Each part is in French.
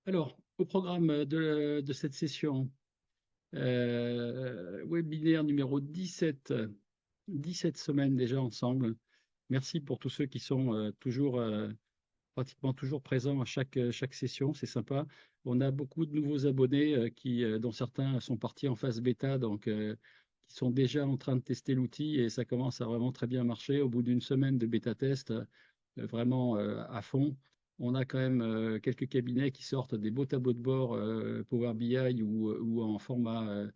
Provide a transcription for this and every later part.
Alors, au programme de cette session, webinaire numéro 17, 17 semaines déjà ensemble. Merci pour tous ceux qui sont toujours, pratiquement toujours présents à chaque session, c'est sympa. On a beaucoup de nouveaux abonnés dont certains sont partis en phase bêta, donc qui sont déjà en train de tester l'outil et ça commence à vraiment très bien marcher. Au bout d'une semaine de bêta test, vraiment à fond. On a quand même quelques cabinets qui sortent des beaux tableaux de bord Power BI ou en format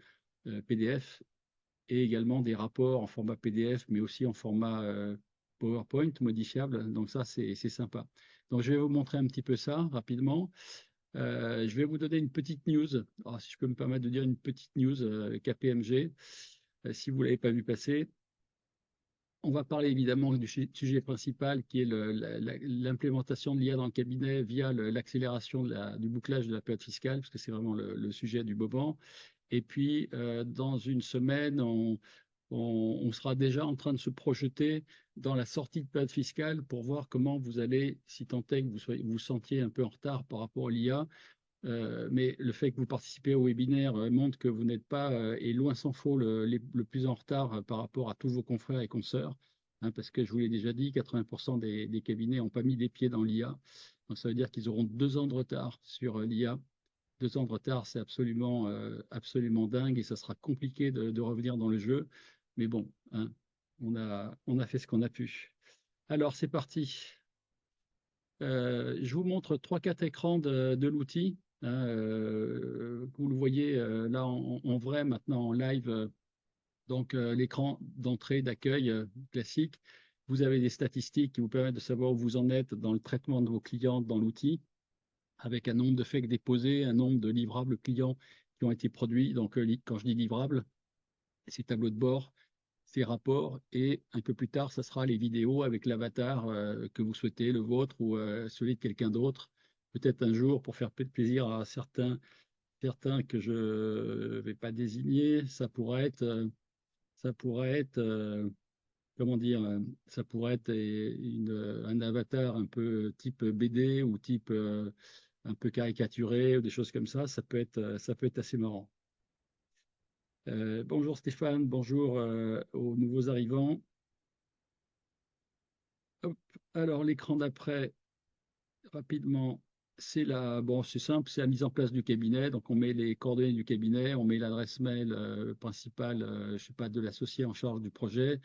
PDF et également des rapports en format PDF, mais aussi en format PowerPoint modifiable. Donc ça, c'est sympa. Donc je vais vous montrer un petit peu ça rapidement. Je vais vous donner une petite news. Alors, si je peux me permettre de dire une petite news KPMG, si vous ne l'avez pas vu passer. On va parler évidemment du sujet principal qui est l'implémentation de l'IA dans le cabinet via l'accélération du bouclage de la période fiscale, parce que c'est vraiment le sujet du moment. Et puis, dans une semaine, on sera déjà en train de se projeter dans la sortie de période fiscale pour voir comment vous allez, si tant est que vous sentiez un peu en retard par rapport à l'IA, mais le fait que vous participez au webinaire montre que vous n'êtes pas, et loin s'en faut, le plus en retard par rapport à tous vos confrères et consoeurs, hein, parce que je vous l'ai déjà dit, 80% des cabinets n'ont pas mis des pieds dans l'IA. Donc ça veut dire qu'ils auront 2 ans de retard sur l'IA. 2 ans de retard, c'est absolument dingue et ça sera compliqué de revenir dans le jeu. Mais bon, hein, on a fait ce qu'on a pu. Alors, c'est parti. Je vous montre 3-4 écrans de l'outil, hein, vous le voyez là en vrai, maintenant en live. Donc, l'écran d'entrée, d'accueil classique. Vous avez des statistiques qui vous permettent de savoir où vous en êtes dans le traitement de vos clients dans l'outil, avec un nombre de FAQ déposés, un nombre de livrables clients qui ont été produits. Donc, quand je dis livrables, c'est tableau de bord, ces rapports, et un peu plus tard, ça sera les vidéos avec l'avatar que vous souhaitez, le vôtre ou celui de quelqu'un d'autre. Peut-être un jour, pour faire plaisir à certains que je ne vais pas désigner, ça pourrait être, comment dire, ça pourrait être un avatar un peu type BD ou type un peu caricaturé ou des choses comme ça. Ça peut être assez marrant. Bonjour Stéphane, bonjour aux nouveaux arrivants. Hop. Alors, l'écran d'après, rapidement, c'est simple, c'est la mise en place du cabinet. Donc, on met les coordonnées du cabinet, on met l'adresse mail principale, je sais pas, de l'associé en charge du projet.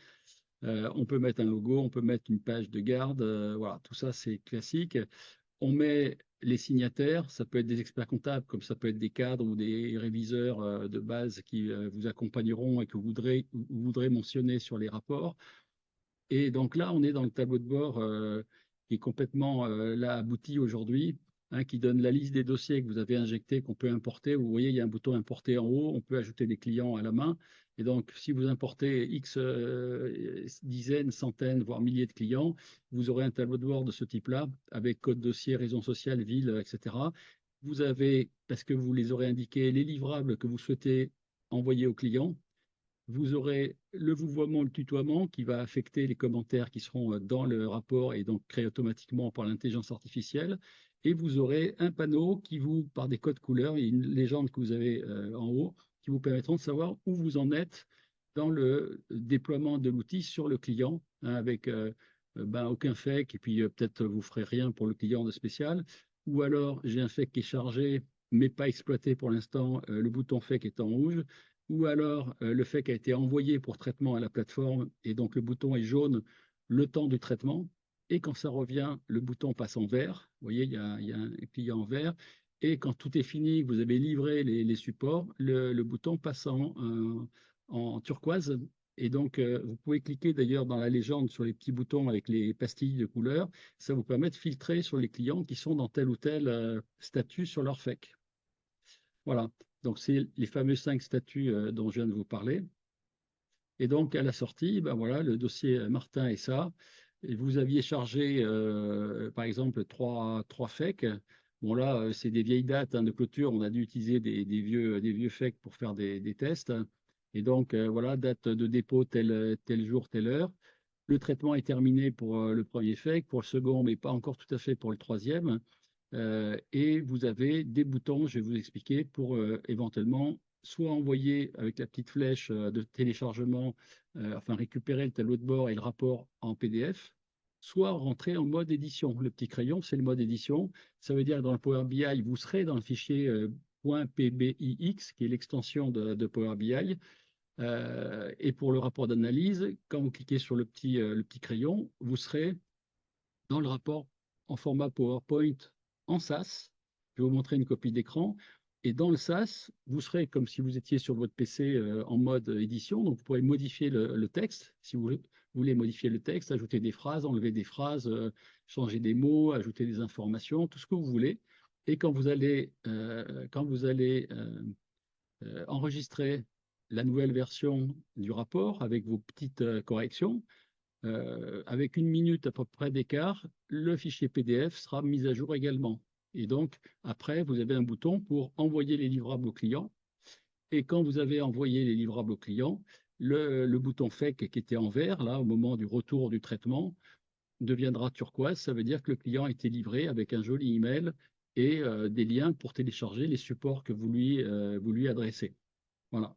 On peut mettre un logo, on peut mettre une page de garde. Voilà, tout ça, c'est classique. On met les signataires, ça peut être des experts comptables, comme ça peut être des cadres ou des réviseurs de base qui vous accompagneront et que vous voudrez mentionner sur les rapports. Et donc là, on est dans le tableau de bord qui est complètement là abouti aujourd'hui, hein, qui donne la liste des dossiers que vous avez injectés, qu'on peut importer. Vous voyez, il y a un bouton importer en haut, on peut ajouter des clients à la main. Et donc, si vous importez X dizaines, centaines, voire milliers de clients, vous aurez un tableau de bord de ce type-là, avec code dossier, raison sociale, ville, etc. Vous avez, parce que vous les aurez indiqués, les livrables que vous souhaitez envoyer aux clients. Vous aurez le vouvoiement, le tutoiement qui va affecter les commentaires qui seront dans le rapport et donc créés automatiquement par l'intelligence artificielle. Et vous aurez un panneau qui vous, par des codes couleurs et une légende que vous avez en haut, qui vous permettront de savoir où vous en êtes dans le déploiement de l'outil sur le client, hein, avec aucun fake, et puis peut-être vous ferez rien pour le client de spécial. Ou alors j'ai un fake qui est chargé, mais pas exploité pour l'instant, le bouton fake est en rouge, ou alors le fait qu'a été envoyé pour traitement à la plateforme et donc le bouton est jaune le temps du traitement. Et quand ça revient, le bouton passe en vert. Vous voyez, il y a un client en vert. Et quand tout est fini, vous avez livré les supports, le bouton passe en turquoise. Et donc, vous pouvez cliquer d'ailleurs dans la légende sur les petits boutons avec les pastilles de couleur. Ça vous permet de filtrer sur les clients qui sont dans tel ou tel statut sur leur FEC. Voilà, donc c'est les fameux 5 statuts dont je viens de vous parler. Et donc à la sortie, ben voilà, le dossier Martin et ça. Et vous aviez chargé, par exemple, trois FEC. Bon là, c'est des vieilles dates hein, de clôture. On a dû utiliser des vieux FEC pour faire des tests. Et donc voilà, date de dépôt tel jour, telle heure. Le traitement est terminé pour le premier FEC, pour le second, mais pas encore tout à fait pour le troisième. Et vous avez des boutons, je vais vous expliquer, pour éventuellement soit envoyer avec la petite flèche de téléchargement, enfin récupérer le tableau de bord et le rapport en PDF, soit rentrer en mode édition. Le petit crayon, c'est le mode édition. Ça veut dire que dans le Power BI, vous serez dans le fichier .pbix, qui est l'extension de Power BI. Et pour le rapport d'analyse, quand vous cliquez sur le petit crayon, vous serez dans le rapport en format PowerPoint en SAS. Je vais vous montrer une copie d'écran. Et dans le SAS, vous serez comme si vous étiez sur votre PC en mode édition. Donc, vous pourrez modifier le texte si vous voulez modifier le texte, ajouter des phrases, enlever des phrases, changer des mots, ajouter des informations, tout ce que vous voulez. Et quand vous allez enregistrer la nouvelle version du rapport avec vos petites corrections, avec 1 minute à peu près d'écart, le fichier PDF sera mis à jour également. Et donc, après, vous avez un bouton pour envoyer les livrables au client. Et quand vous avez envoyé les livrables au client, le bouton FEC qui était en vert, là, au moment du retour du traitement, deviendra turquoise. Ça veut dire que le client a été livré avec un joli email et des liens pour télécharger les supports que vous lui adressez. Voilà.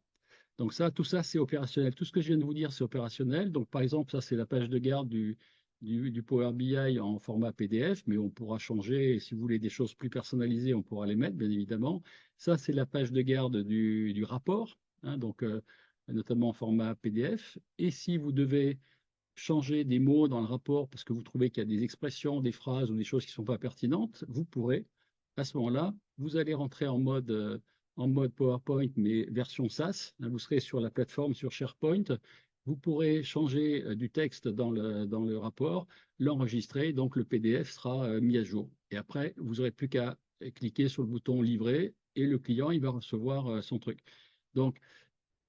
Donc ça, tout ça, c'est opérationnel. Tout ce que je viens de vous dire, c'est opérationnel. Donc par exemple, ça, c'est la page de garde du Power BI en format PDF, mais on pourra changer, et si vous voulez des choses plus personnalisées, on pourra les mettre, bien évidemment. Ça, c'est la page de garde du rapport, hein, donc notamment en format PDF. Et si vous devez changer des mots dans le rapport parce que vous trouvez qu'il y a des expressions, des phrases ou des choses qui ne sont pas pertinentes, vous pourrez, à ce moment-là, vous allez rentrer en mode PowerPoint, mais version SAS. Vous serez sur la plateforme sur SharePoint. Vous pourrez changer du texte dans le rapport, l'enregistrer, donc le PDF sera mis à jour. Et après, vous n'aurez plus qu'à cliquer sur le bouton livrer et le client, il va recevoir son truc. Donc,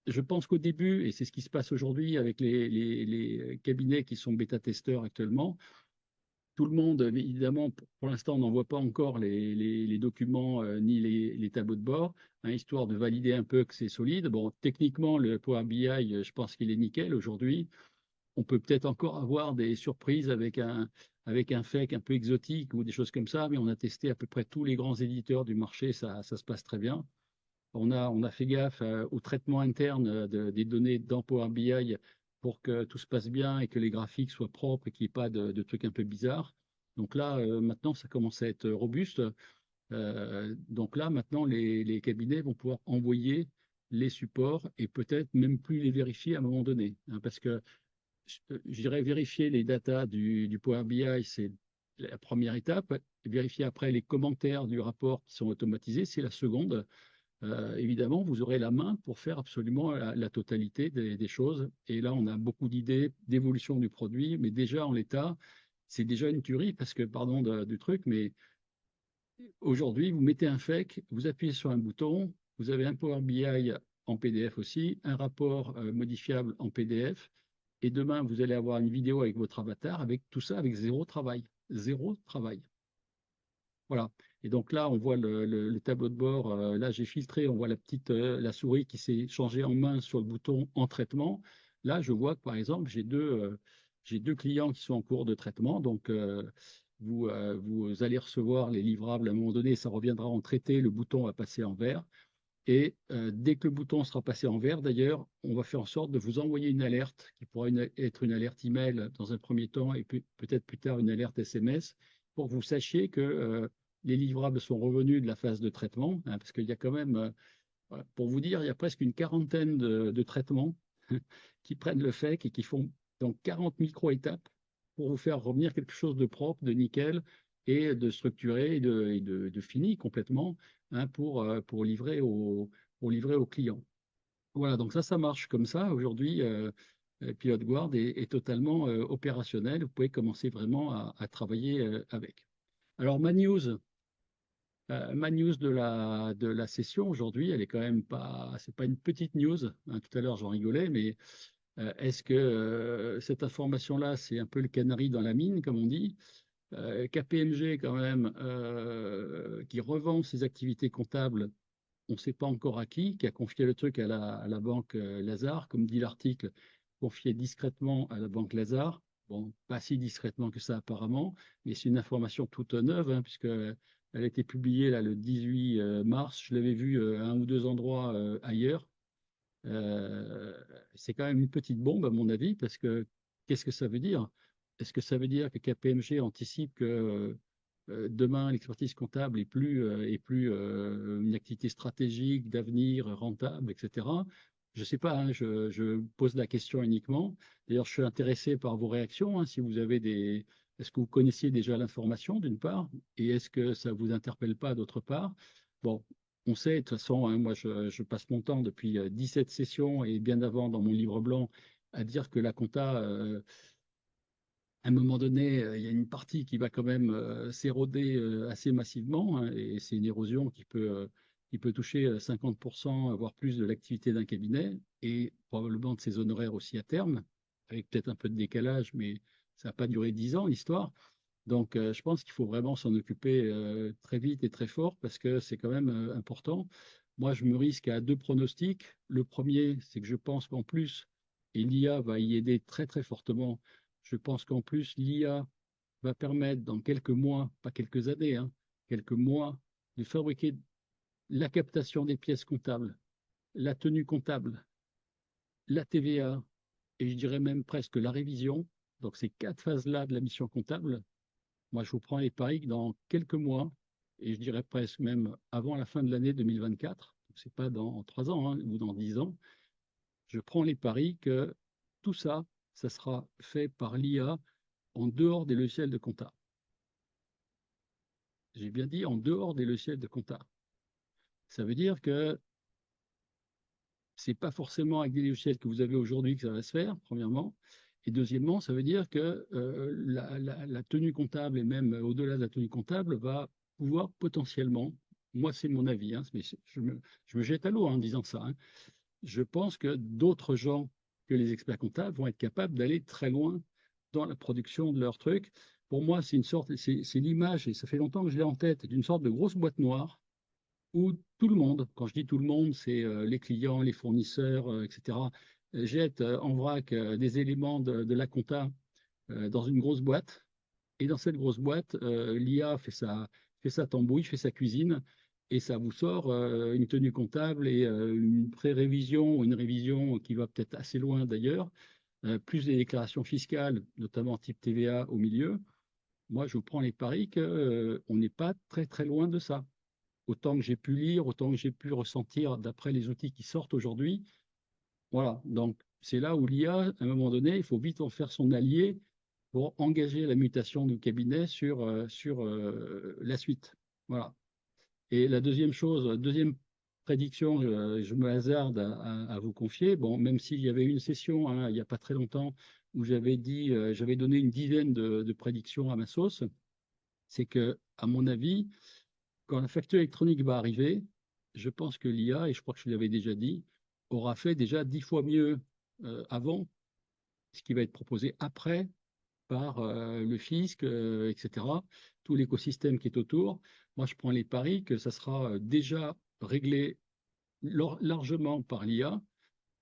je pense qu'au début, et c'est ce qui se passe aujourd'hui avec les cabinets qui sont bêta-testeurs actuellement, tout le monde, évidemment, pour l'instant, on n'envoie pas encore les documents ni les tableaux de bord, hein, histoire de valider un peu que c'est solide. Bon, techniquement, le Power BI, je pense qu'il est nickel aujourd'hui. On peut peut-être encore avoir des surprises avec un fake un peu exotique ou des choses comme ça, mais on a testé à peu près tous les grands éditeurs du marché, ça se passe très bien. On a fait gaffe au traitement interne des données dans Power BI pour que tout se passe bien et que les graphiques soient propres et qu'il n'y ait pas de trucs un peu bizarres. Donc là, maintenant, ça commence à être robuste. Donc là, maintenant, les cabinets vont pouvoir envoyer les supports et peut-être même plus les vérifier à un moment donné, hein, parce que je dirais vérifier les datas du Power BI, c'est la première étape. Vérifier après les commentaires du rapport qui sont automatisés, c'est la seconde. Évidemment, vous aurez la main pour faire absolument la totalité des choses. Et là, on a beaucoup d'idées d'évolution du produit, mais déjà en l'état, c'est déjà une tuerie parce que, pardon du truc, mais aujourd'hui, vous mettez un FEC, vous appuyez sur un bouton, vous avez un Power BI en PDF aussi, un rapport modifiable en PDF, et demain, vous allez avoir une vidéo avec votre avatar, avec tout ça, avec zéro travail. Zéro travail. Voilà. Et donc là, on voit le tableau de bord. Là, j'ai filtré. On voit la souris qui s'est changée en main sur le bouton en traitement. Là, je vois que par exemple, j'ai deux clients qui sont en cours de traitement. Donc, vous allez recevoir les livrables à un moment donné. Ça reviendra en traité. Le bouton va passer en vert. Et dès que le bouton sera passé en vert, d'ailleurs, on va faire en sorte de vous envoyer une alerte qui pourra être une alerte email dans un premier temps et peut-être plus tard une alerte SMS pour que vous sachiez que les livrables sont revenus de la phase de traitement, hein, parce qu'il y a quand même, voilà, pour vous dire, il y a presque une quarantaine de traitements qui prennent le FEC et qui font donc 40 micro-étapes pour vous faire revenir quelque chose de propre, de nickel et de structuré et de fini complètement, hein, pour livrer au client. Voilà, donc ça marche comme ça. Aujourd'hui, Pilot Guard est totalement opérationnel. Vous pouvez commencer vraiment à travailler avec. Alors, ma news de la session aujourd'hui, elle est quand même pas, c'est pas une petite news, hein. Tout à l'heure, j'en rigolais, mais est-ce que cette information-là, c'est un peu le canari dans la mine, comme on dit? KPMG, quand même, qui revend ses activités comptables, on ne sait pas encore à qui a confié le truc à la banque Lazare, comme dit l'article, confié discrètement à la banque Lazare. Bon, pas si discrètement que ça apparemment, mais c'est une information toute neuve, hein, puisque Elle a été publiée là, le 18 mars. Je l'avais vue à un ou deux endroits ailleurs. Euh, c'est quand même une petite bombe, à mon avis, parce que qu'est-ce que ça veut dire? Est-ce que ça veut dire que KPMG anticipe que demain, l'expertise comptable est plus une activité stratégique, d'avenir, rentable, etc. Je ne sais pas, hein, je pose la question uniquement. D'ailleurs, je suis intéressé par vos réactions. Hein, si vous avez des, est-ce que vous connaissiez déjà l'information, d'une part, et est-ce que ça ne vous interpelle pas, d'autre part? Bon, on sait, de toute façon, hein, moi, je passe mon temps depuis 17 sessions et bien avant dans mon livre blanc à dire que la compta, à un moment donné, il y a une partie qui va quand même s'éroder assez massivement, hein, et c'est une érosion qui peut toucher 50%, voire plus de l'activité d'un cabinet, et probablement de ses honoraires aussi à terme, avec peut-être un peu de décalage, mais ça n'a pas duré 10 ans, l'histoire. Donc, je pense qu'il faut vraiment s'en occuper très vite et très fort, parce que c'est quand même important. Moi, je me risque à deux pronostics. Le premier, c'est que je pense qu'en plus, et l'IA va y aider très très fortement, je pense qu'en plus, l'IA va permettre dans quelques mois, pas quelques années, hein, quelques mois, de fabriquer la captation des pièces comptables, la tenue comptable, la TVA, et je dirais même presque la révision. Donc ces quatre phases-là de la mission comptable, moi je vous prends les paris que dans quelques mois, et je dirais presque même avant la fin de l'année 2024, c'est pas dans 3 ans, hein, ou dans 10 ans, je prends les paris que tout ça, ça sera fait par l'IA en dehors des logiciels de compta. J'ai bien dit en dehors des logiciels de compta. Ça veut dire que c'est pas forcément avec des logiciels que vous avez aujourd'hui que ça va se faire, premièrement. Et deuxièmement, ça veut dire que la tenue comptable, et même au-delà de la tenue comptable, va pouvoir potentiellement, moi c'est mon avis, hein, mais je me jette à l'eau en disant ça, hein, je pense que d'autres gens que les experts comptables vont être capables d'aller très loin dans la production de leurs trucs. Pour moi, c'est une sorte, c'est l'image, et ça fait longtemps que je l'ai en tête, d'une sorte de grosse boîte noire où tout le monde, quand je dis tout le monde, c'est les clients, les fournisseurs, etc., jette en vrac des éléments de la compta dans une grosse boîte. Et dans cette grosse boîte, l'IA fait sa tambouille, fait sa cuisine, et ça vous sort une tenue comptable et une pré-révision ou une révision qui va peut-être assez loin d'ailleurs, plus des déclarations fiscales, notamment type TVA au milieu. Moi, je vous prends les paris qu'on n'est pas très très loin de ça. Autant que j'ai pu lire, autant que j'ai pu ressentir d'après les outils qui sortent aujourd'hui. Voilà, donc c'est là où l'IA, à un moment donné, il faut vite en faire son allié pour engager la mutation du cabinet sur la suite. Voilà. Et la deuxième chose, deuxième prédiction, je me hasarde à vous confier, bon, même s'il y avait une session hein, il n'y a pas très longtemps où j'avais dit, j'avais donné une dizaine de prédictions à ma sauce, c'est que, à mon avis, quand la facture électronique va arriver, je pense que l'IA, et je crois que je l'avais déjà dit, aura fait déjà 10 fois mieux avant ce qui va être proposé après par le fisc, etc., tout l'écosystème qui est autour. Moi, je prends les paris que ça sera déjà réglé largement par l'IA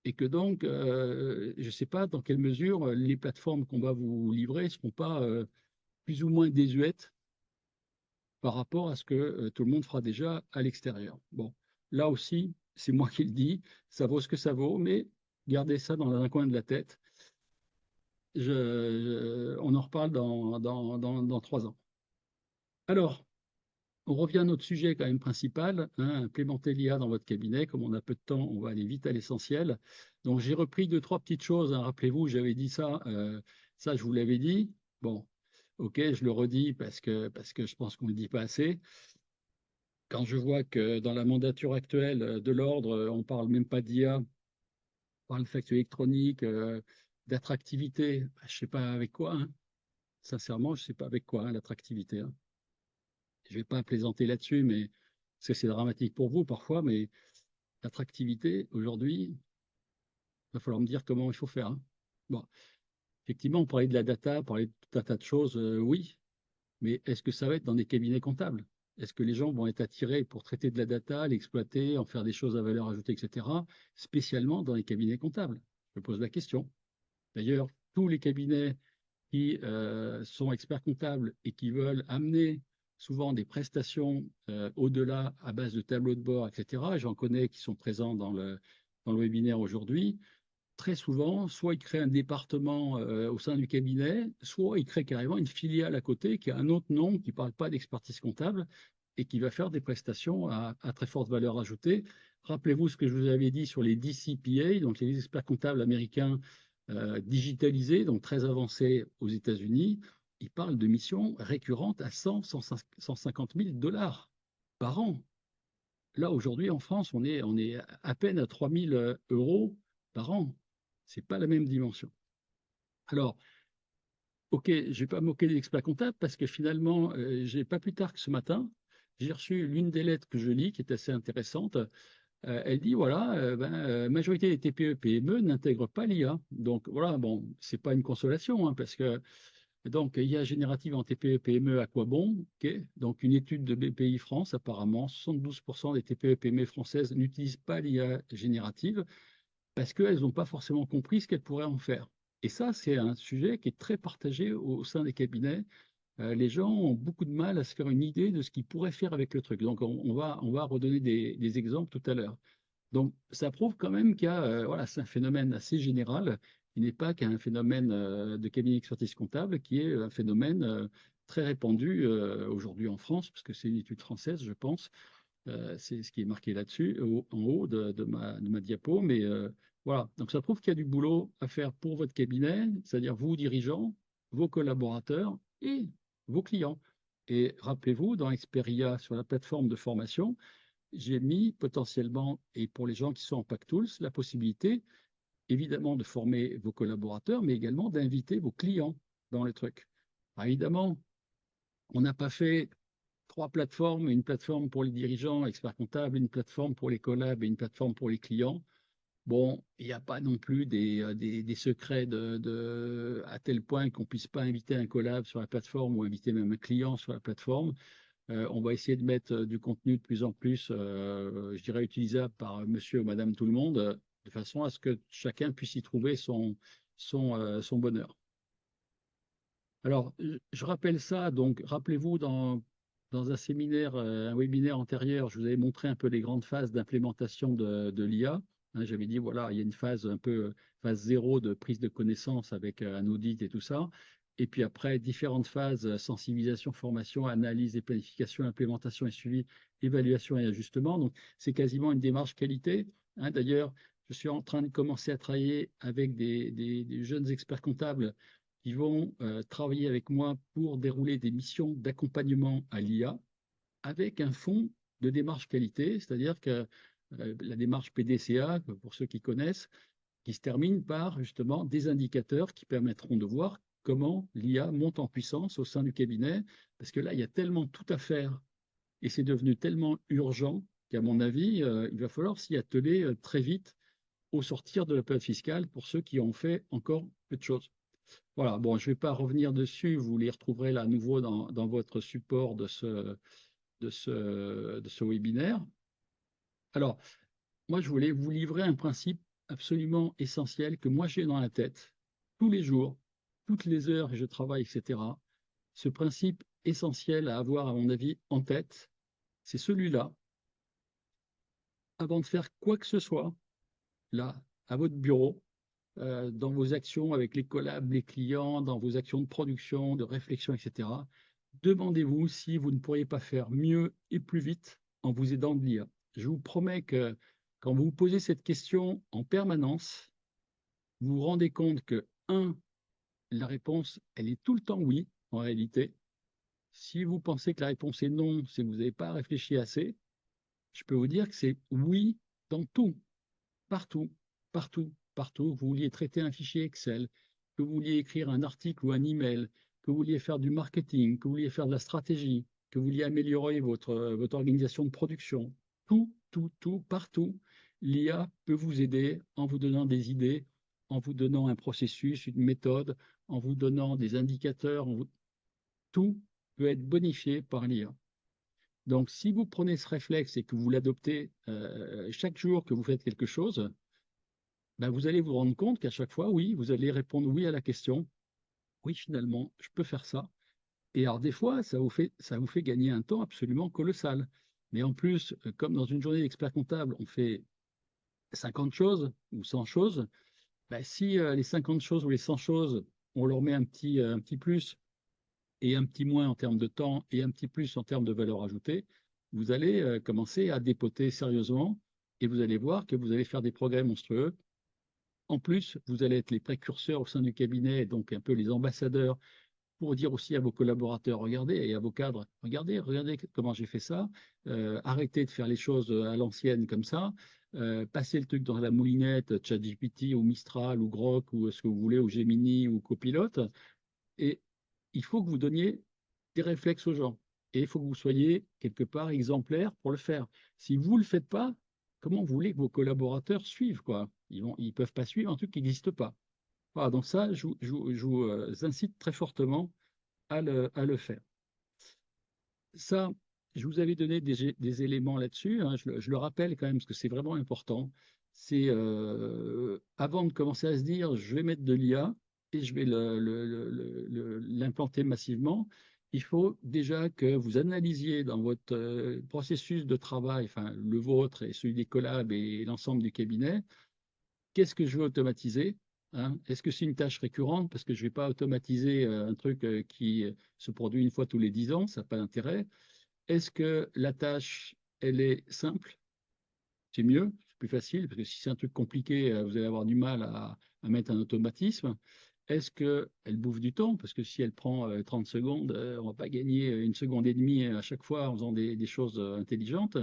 et que donc, je ne sais pas dans quelle mesure les plateformes qu'on va vous livrer ne seront pas plus ou moins désuètes par rapport à ce que tout le monde fera déjà à l'extérieur. Bon, là aussi, c'est moi qui le dis, ça vaut ce que ça vaut, mais gardez ça dans un coin de la tête. On en reparle dans 3 ans. Alors, on revient à notre sujet quand même principal, hein, implémenter l'IA dans votre cabinet. Comme on a peu de temps, on va aller vite à l'essentiel. Donc, j'ai repris deux, trois petites choses, hein. Rappelez-vous, j'avais dit ça, ça je vous l'avais dit. Bon, ok, je le redis parce que je pense qu'on ne le dit pas assez. Quand je vois que dans la mandature actuelle de l'ordre, on ne parle même pas d'IA, on parle de facture électronique, d'attractivité, bah, je ne sais pas avec quoi, hein. Sincèrement, je ne sais pas avec quoi, hein, l'attractivité, hein. Je ne vais pas plaisanter là-dessus, mais parce que c'est dramatique pour vous parfois, mais l'attractivité, aujourd'hui, il va falloir me dire comment il faut faire, hein. Bon, effectivement, on parlait de la data, on parlait de tout un tas de choses, oui, mais est-ce que ça va être dans des cabinets comptables? Est-ce que les gens vont être attirés pour traiter de la data, l'exploiter, en faire des choses à valeur ajoutée, etc., spécialement dans les cabinets comptables? Je pose la question. D'ailleurs, tous les cabinets qui sont experts comptables et qui veulent amener souvent des prestations au-delà à base de tableaux de bord, etc. J'en connais qui sont présents dans le webinaire aujourd'hui. Très souvent, soit ils créent un département au sein du cabinet, soit ils créent carrément une filiale à côté qui a un autre nom, qui ne parle pas d'expertise comptable et qui va faire des prestations à très forte valeur ajoutée. Rappelez-vous ce que je vous avais dit sur les DCPA, donc les experts comptables américains digitalisés, donc très avancés aux États-Unis. Ils parlent de missions récurrentes à 150 000 dollars par an. Là, aujourd'hui, en France, on est à peine à 3 000 euros par an. Ce n'est pas la même dimension. Alors, OK, je ne vais pas moquer des experts comptables parce que finalement, j'ai pas plus tard que ce matin, j'ai reçu l'une des lettres que je lis qui est assez intéressante. Elle dit voilà, majorité des TPE-PME n'intègrent pas l'IA. Donc voilà, bon, c'est pas une consolation hein, parce que donc IA générative en TPE-PME, à quoi bon? OK. Donc une étude de BPI France, apparemment, 72% des TPE-PME françaises n'utilisent pas l'IA générative parce qu'elles n'ont pas forcément compris ce qu'elles pourraient en faire. Et ça, c'est un sujet qui est très partagé au sein des cabinets. Les gens ont beaucoup de mal à se faire une idée de ce qu'ils pourraient faire avec le truc. Donc, on va redonner des exemples tout à l'heure. Donc, ça prouve quand même qu'il y a, voilà, c'est un phénomène assez général, qui n'est pas qu'un phénomène de cabinet d'expertise comptable, qui est un phénomène très répandu aujourd'hui en France, parce que c'est une étude française, je pense, c'est ce qui est marqué là-dessus, en haut de ma diapo. Mais voilà, donc ça prouve qu'il y a du boulot à faire pour votre cabinet, c'est-à-dire vous, dirigeants, vos collaborateurs et vos clients. Et rappelez-vous, dans Experia, sur la plateforme de formation, j'ai mis potentiellement, et pour les gens qui sont en Pack Tools, la possibilité, évidemment, de former vos collaborateurs, mais également d'inviter vos clients dans les trucs. Alors, évidemment, on n'a pas fait trois plateformes, une plateforme pour les dirigeants, experts comptables, une plateforme pour les collabs et une plateforme pour les clients. Bon, il n'y a pas non plus des secrets à tel point qu'on ne puisse pas inviter un collab sur la plateforme ou inviter même un client sur la plateforme. On va essayer de mettre du contenu de plus en plus, je dirais, utilisable par monsieur ou madame tout le monde, de façon à ce que chacun puisse y trouver son bonheur. Alors, je rappelle ça, donc rappelez-vous, dans un séminaire, un webinaire antérieur, je vous avais montré un peu les grandes phases d'implémentation de l'IA. Hein, j'avais dit, voilà, il y a une phase un peu, phase zéro de prise de connaissance avec un audit et tout ça. Et puis après, différentes phases, sensibilisation, formation, analyse et planification, implémentation et suivi, évaluation et ajustement. Donc, c'est quasiment une démarche qualité. Hein, d'ailleurs, je suis en train de commencer à travailler avec des jeunes experts comptables qui vont travailler avec moi pour dérouler des missions d'accompagnement à l'IA avec un fonds de démarche qualité, c'est-à-dire que la démarche PDCA, pour ceux qui connaissent, qui se termine par justement des indicateurs qui permettront de voir comment l'IA monte en puissance au sein du cabinet, parce que là, il y a tellement tout à faire et c'est devenu tellement urgent qu'à mon avis, il va falloir s'y atteler très vite au sortir de la période fiscale pour ceux qui ont fait encore peu de choses. Voilà, bon, je ne vais pas revenir dessus, vous les retrouverez là à nouveau dans votre support de ce webinaire. Alors, moi, je voulais vous livrer un principe absolument essentiel que moi j'ai dans la tête, tous les jours, toutes les heures, et je travaille, etc. Ce principe essentiel à avoir, à mon avis, en tête, c'est celui-là. Avant de faire quoi que ce soit, là, à votre bureau, dans vos actions avec les collabs, les clients, dans vos actions de production, de réflexion, etc., demandez-vous si vous ne pourriez pas faire mieux et plus vite en vous aidant de l'IA. Je vous promets que quand vous vous posez cette question en permanence, vous vous rendez compte que, un, la réponse, elle est tout le temps oui, en réalité. Si vous pensez que la réponse est non, c'est que vous n'avez pas réfléchi assez, je peux vous dire que c'est oui dans tout. Partout, partout, partout. Vous vouliez traiter un fichier Excel, que vous vouliez écrire un article ou un email, que vous vouliez faire du marketing, que vous vouliez faire de la stratégie, que vous vouliez améliorer votre organisation de production. Tout, tout, tout, partout. L'IA peut vous aider en vous donnant des idées, en vous donnant un processus, une méthode, en vous donnant des indicateurs. Tout peut être bonifié par l'IA. Donc, si vous prenez ce réflexe et que vous l'adoptez chaque jour que vous faites quelque chose, ben, vous allez vous rendre compte qu'à chaque fois, oui, vous allez répondre oui à la question. Oui, finalement, je peux faire ça. Et alors, des fois, ça vous fait gagner un temps absolument colossal. Mais en plus, comme dans une journée d'expert comptable, on fait 50 choses ou 100 choses, bah, si les 50 choses ou les 100 choses, on leur met un petit plus et un petit moins en termes de temps et un petit plus en termes de valeur ajoutée, vous allez commencer à dépoter sérieusement et vous allez voir que vous allez faire des progrès monstrueux. En plus, vous allez être les précurseurs au sein du cabinet, donc un peu les ambassadeurs pour dire aussi à vos collaborateurs, regardez, et à vos cadres, regardez comment j'ai fait ça, arrêtez de faire les choses à l'ancienne comme ça, passez le truc dans la moulinette, ChatGPT ou Mistral ou Grok ou ce que vous voulez, ou Gemini ou Copilote, et il faut que vous donniez des réflexes aux gens. Et il faut que vous soyez quelque part exemplaire pour le faire. Si vous ne le faites pas, comment vous voulez que vos collaborateurs suivent, quoi? Ils peuvent pas suivre un truc qui n'existe pas. Voilà, donc ça, je vous incite très fortement à le faire. Ça, je vous avais donné des éléments là-dessus, hein, je le rappelle quand même, parce que c'est vraiment important. C'est avant de commencer à se dire, je vais mettre de l'IA et je vais l'implanter massivement, il faut déjà que vous analysiez dans votre processus de travail, enfin le vôtre et celui des collabs et l'ensemble du cabinet, qu'est-ce que je veux automatiser? Hein? Est-ce que c'est une tâche récurrente? Parce que je ne vais pas automatiser un truc qui se produit une fois tous les 10 ans, ça n'a pas d'intérêt. Est-ce que la tâche, elle est simple? C'est mieux, c'est plus facile, parce que si c'est un truc compliqué, vous allez avoir du mal à mettre un automatisme. Est-ce qu'elle bouffe du temps? Parce que si elle prend 30 secondes, on ne va pas gagner une seconde et demie à chaque fois en faisant des choses intelligentes.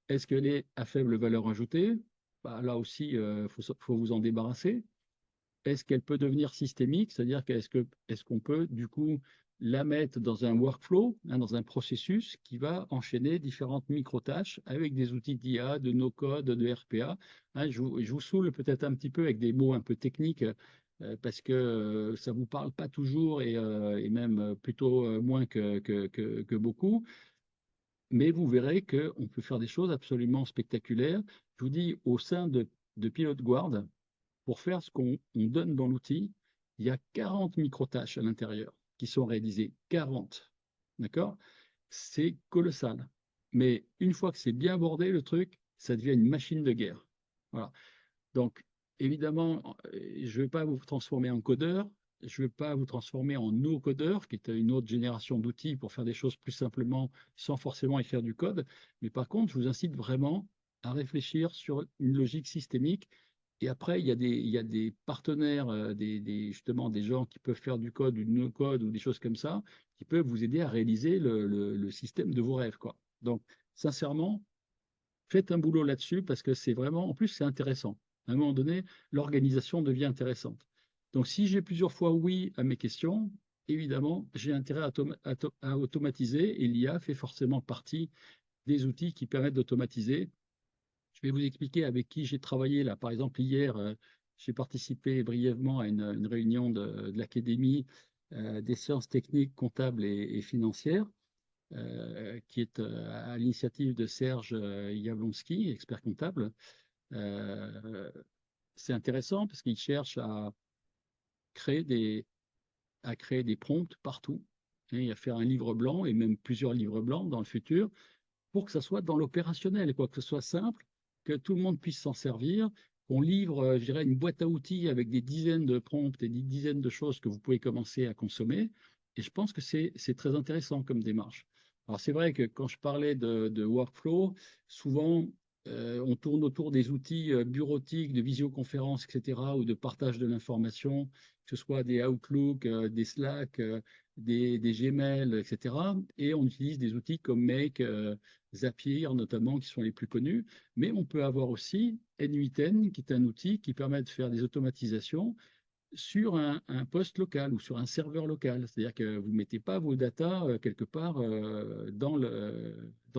Est-ce qu'elle est à faible valeur ajoutée? Bah, là aussi, il faut vous en débarrasser. Est-ce qu'elle peut devenir systémique? C'est-à-dire est-ce qu'on peut du coup la mettre dans un workflow, hein, dans un processus qui va enchaîner différentes micro-tâches avec des outils d'IA, de no-code, de RPA. Hein, je vous saoule peut-être un petit peu avec des mots un peu techniques parce que ça ne vous parle pas toujours et même plutôt moins que beaucoup. Mais vous verrez qu'on peut faire des choses absolument spectaculaires. Je vous dis, au sein de Pilot Guard, pour faire ce qu'on donne dans l'outil, il y a 40 micro-tâches à l'intérieur qui sont réalisées. 40. D'accord? C'est colossal. Mais une fois que c'est bien bordé, le truc, ça devient une machine de guerre. Voilà. Donc, évidemment, je ne vais pas vous transformer en codeur, je ne vais pas vous transformer en no-codeur, qui est une autre génération d'outils pour faire des choses plus simplement, sans forcément y faire du code. Mais par contre, je vous incite vraiment à réfléchir sur une logique systémique. Et après, il y a des partenaires, justement des gens qui peuvent faire du code, du no-code ou des choses comme ça, qui peuvent vous aider à réaliser le système de vos rêves, quoi. Donc, sincèrement, faites un boulot là-dessus parce que c'est vraiment, en plus, c'est intéressant. À un moment donné, l'organisation devient intéressante. Donc, si j'ai plusieurs fois oui à mes questions, évidemment, j'ai intérêt à automatiser et l'IA fait forcément partie des outils qui permettent d'automatiser. Je vais vous expliquer avec qui j'ai travaillé là. Par exemple, hier, j'ai participé brièvement à une réunion de l'Académie des sciences techniques, comptables et financières qui est à l'initiative de Serge Yablonski, expert comptable. Euh, c'est intéressant parce qu'il cherche créer à créer des prompts partout et à faire un livre blanc et même plusieurs livres blancs dans le futur pour que ça soit dans l'opérationnel, quoi, que ce soit simple, que tout le monde puisse s'en servir, qu'on livre, je dirais, une boîte à outils avec des dizaines de prompts et des dizaines de choses que vous pouvez commencer à consommer. Et je pense que c'est très intéressant comme démarche. Alors c'est vrai que quand je parlais de workflow, souvent on tourne autour des outils bureautiques, de visioconférence, etc., ou de partage de l'information, que ce soit des Outlook, des Slack, des Gmail, etc. Et on utilise des outils comme Make, Zapier notamment, qui sont les plus connus. Mais on peut avoir aussi N8N, qui est un outil qui permet de faire des automatisations sur un poste local ou sur un serveur local. C'est-à-dire que vous ne mettez pas vos datas quelque part dans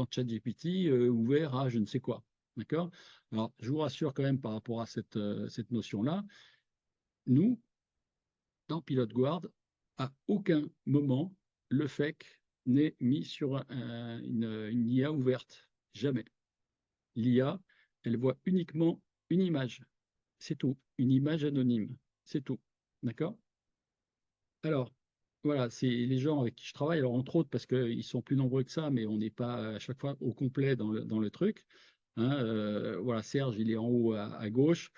ChatGPT ouvert à je ne sais quoi. D'accord? Alors, je vous rassure quand même par rapport à cette notion-là. Nous, dans Pilot Guard, à aucun moment, le FEC n'est mis sur une IA ouverte. Jamais. L'IA, elle voit uniquement une image. C'est tout. Une image anonyme. C'est tout. D'accord? Alors, voilà, c'est les gens avec qui je travaille, alors entre autres parce qu'ils sont plus nombreux que ça, mais on n'est pas à chaque fois au complet dans le truc. Hein, voilà, Serge, il est en haut à gauche.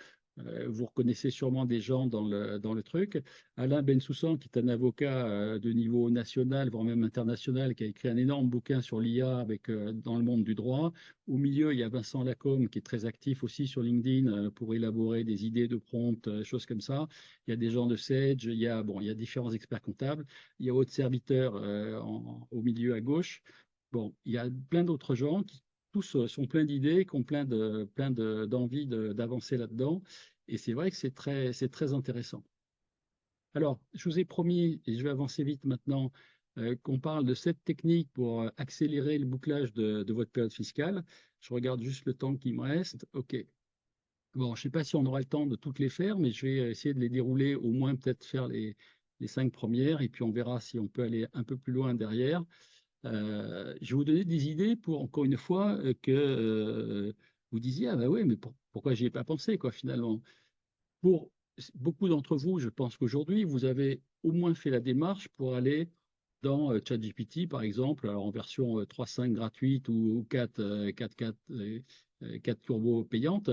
Vous reconnaissez sûrement des gens dans le truc. Alain Bensoussan, qui est un avocat de niveau national, voire même international, qui a écrit un énorme bouquin sur l'IA avec, dans le monde du droit. Au milieu, il y a Vincent Lacombe, qui est très actif aussi sur LinkedIn pour élaborer des idées de prompt, choses comme ça. Il y a des gens de Sage, bon, il y a différents experts comptables. Il y a Aude Serviteur au milieu à gauche. Bon, il y a plein d'autres gens qui tous sont pleins d'idées, qui ont d'envie d'avancer là-dedans. Et c'est vrai que c'est très intéressant. Alors, je vous ai promis, et je vais avancer vite maintenant, qu'on parle de cette technique pour accélérer le bouclage de votre période fiscale. Je regarde juste le temps qui me reste. OK. Bon, je ne sais pas si on aura le temps de toutes les faire, mais je vais essayer de les dérouler, au moins peut-être faire les 5 premières, et puis on verra si on peut aller un peu plus loin derrière. Je vais vous donner des idées pour, encore une fois, que vous disiez, ah ben oui, mais pourquoi j'y ai pas pensé, quoi, finalement. Pour beaucoup d'entre vous, je pense qu'aujourd'hui, vous avez au moins fait la démarche pour aller dans ChatGPT, par exemple, alors en version 3.5 gratuite ou 4, 4 turbo payante.